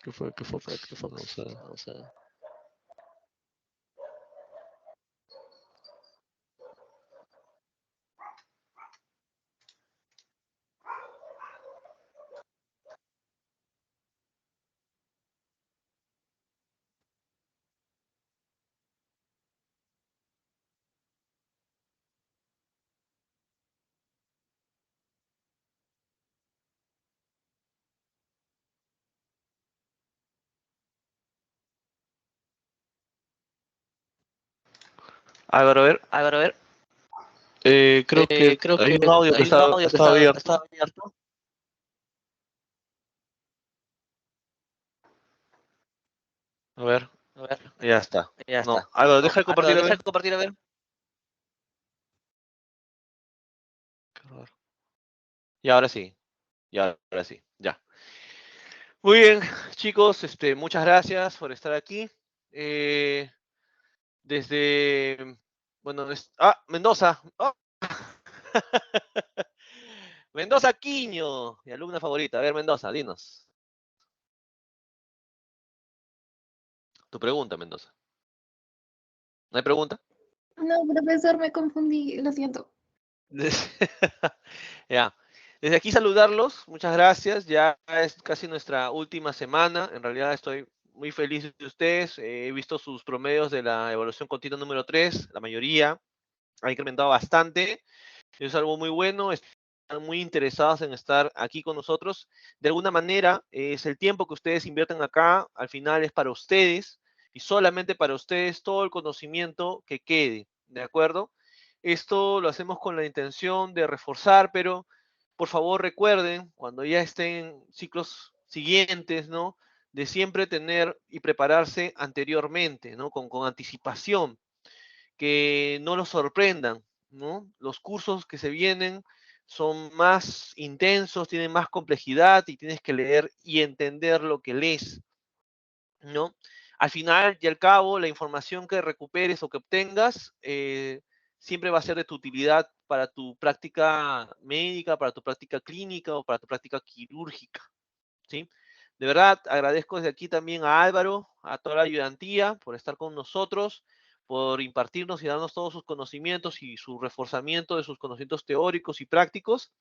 ¿Qué fue? ¿Qué fue? Vamos a ver. Álvaro, a ver. A ver. Creo que Creo hay que un audio que hay un audio que está abierto. está abierto. A ver, A ver, ya está. ya No, está. Álvaro, No, deja de compartir a deja ver. de compartir a ver. Qué raro. Y ahora sí. Ya. Muy bien, chicos, muchas gracias por estar aquí. Eh, desde, bueno, Mendoza. ¡Oh! Mendoza Quiño, mi alumna favorita. A ver, Mendoza, dinos. Tu pregunta, Mendoza. ¿No hay pregunta? No, profesor, me confundí, lo siento. Ya. Desde aquí saludarlos, muchas gracias. Ya es casi nuestra última semana. En realidad estoy muy feliz de ustedes. He visto sus promedios de la evaluación continua número 3, la mayoría ha incrementado bastante. Es algo muy bueno. Están muy interesados en estar aquí con nosotros. De alguna manera, es el tiempo que ustedes invierten acá, al final es para ustedes y solamente para ustedes todo el conocimiento que quede, ¿de acuerdo? Esto lo hacemos con la intención de reforzar, pero por favor recuerden, cuando ya estén en ciclos siguientes, ¿no? De siempre tener y prepararse anteriormente, ¿no? Con anticipación, que no los sorprendan, ¿no? Los cursos que se vienen son más intensos, tienen más complejidad y tienes que leer y entender lo que lees, ¿no? Al final y al cabo, la información que recuperes o que obtengas siempre va a ser de tu utilidad para tu práctica médica, para tu práctica clínica o para tu práctica quirúrgica, ¿sí? De verdad, agradezco desde aquí también a Álvaro, a toda la ayudantía, por estar con nosotros, por impartirnos y darnos todos sus conocimientos y su reforzamiento de sus conocimientos teóricos y prácticos.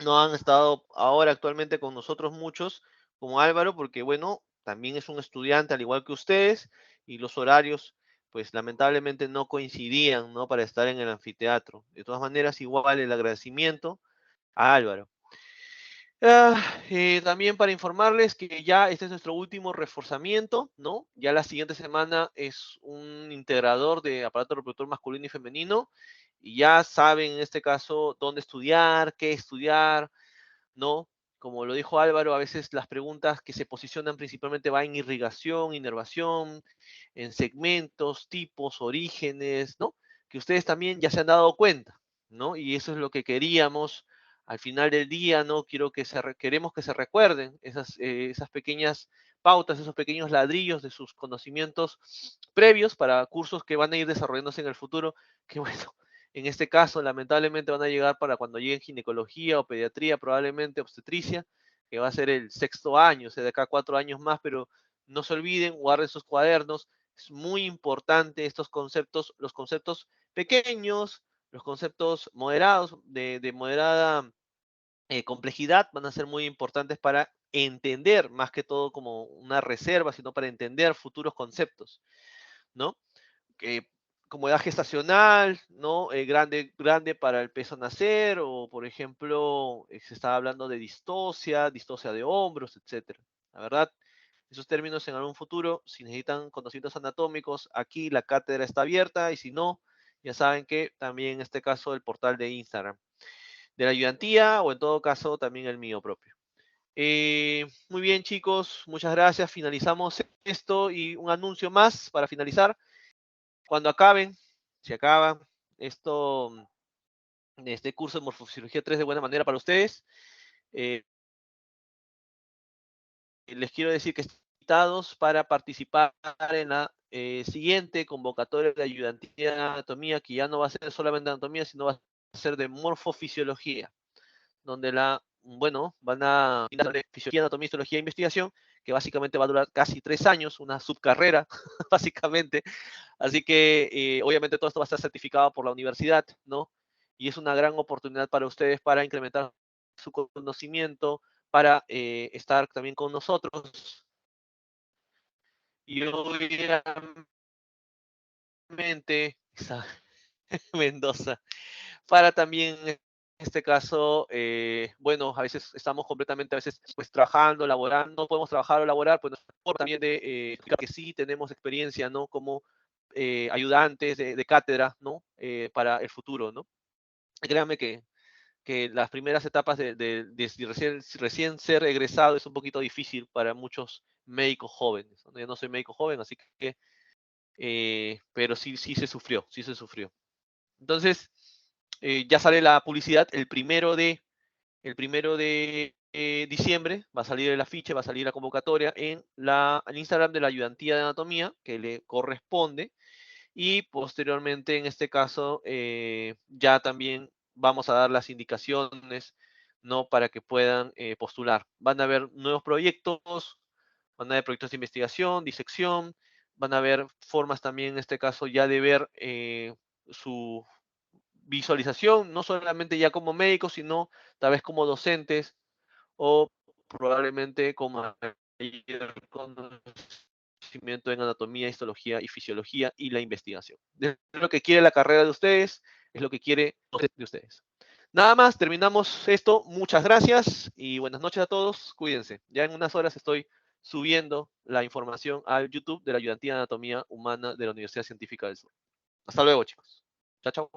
No han estado ahora actualmente con nosotros muchos, como Álvaro, porque bueno, también es un estudiante al igual que ustedes, y los horarios, pues lamentablemente no coincidían, ¿no? Para estar en el anfiteatro. De todas maneras, igual el agradecimiento a Álvaro. También para informarles que ya este es nuestro último reforzamiento, ¿no? Ya la siguiente semana es un integrador de aparato reproductor masculino y femenino, y ya saben en este caso dónde estudiar, qué estudiar, ¿no? Como lo dijo Álvaro, a veces las preguntas que se posicionan principalmente van en irrigación, inervación, en segmentos, tipos, orígenes, ¿no? Que ustedes también ya se han dado cuenta, ¿no? Y eso es lo que queríamos al final del día, ¿no? Queremos que se recuerden esas pequeñas pautas, esos pequeños ladrillos de sus conocimientos previos para cursos que van a ir desarrollándose en el futuro, que bueno, en este caso, lamentablemente van a llegar para cuando lleguen ginecología o pediatría, probablemente obstetricia, que va a ser el 6º año, o sea, de acá a 4 años más, pero no se olviden, guarden sus cuadernos. Es muy importante estos conceptos, los conceptos pequeños, los conceptos moderados, de moderada complejidad, van a ser muy importantes para entender, más que todo como una reserva, sino para entender futuros conceptos, ¿no? eh, como edad gestacional, ¿no? Grande para el peso nacer, o por ejemplo, se estaba hablando de distocia de hombros, etcétera. La verdad, esos términos en algún futuro, si necesitan conocimientos anatómicos, aquí la cátedra está abierta, y si no, ya saben que también en este caso el portal de Instagram, de la ayudantía, o en todo caso también el mío propio. Muy bien, chicos, muchas gracias. Finalizamos esto, y un anuncio más para finalizar. Cuando acaben, si acaba esto, este curso de Morfofisiología 3 de buena manera para ustedes, eh, les quiero decir que están invitados para participar en la siguiente convocatoria de ayudantía de anatomía, que ya no va a ser solamente anatomía, sino va a ser de morfofisiología, donde van a fisiología, anatomía, histología e investigación, que básicamente va a durar casi 3 años, una subcarrera, básicamente. Así que obviamente todo esto va a estar certificado por la universidad, ¿no? Y es una gran oportunidad para ustedes para incrementar su conocimiento, para estar también con nosotros. Y obviamente, Mendoza, para también, en este caso, bueno, a veces estamos completamente, a veces, pues trabajando, laborando, no podemos trabajar o laborar, pues también de explicar que sí tenemos experiencia, ¿no? Como ayudantes de cátedra, ¿no? Para el futuro, ¿no? Créanme que las primeras etapas de recién ser egresado es un poquito difícil para muchos médicos jóvenes, ¿no? Yo no soy médico joven, así que, pero sí se sufrió, sí se sufrió. Entonces, ya sale la publicidad el primero de diciembre, va a salir el afiche, va a salir la convocatoria en el Instagram de la ayudantía de anatomía, que le corresponde, y posteriormente, en este caso, ya también vamos a dar las indicaciones, ¿no? Para que puedan postular. Van a haber nuevos proyectos, van a haber proyectos de investigación, disección, van a haber formas también, en este caso, ya de ver su visualización, no solamente ya como médicos, sino tal vez como docentes, o probablemente como mayor conocimiento en anatomía, histología y fisiología y la investigación. Es lo que quiere la carrera de ustedes, es lo que quiere de ustedes. Nada más, terminamos esto. Muchas gracias y buenas noches a todos. Cuídense. Ya en unas horas estoy subiendo la información al YouTube de la Ayudantía de Anatomía Humana de la Universidad Científica del Sur. Hasta luego, chicos. Chao, chao.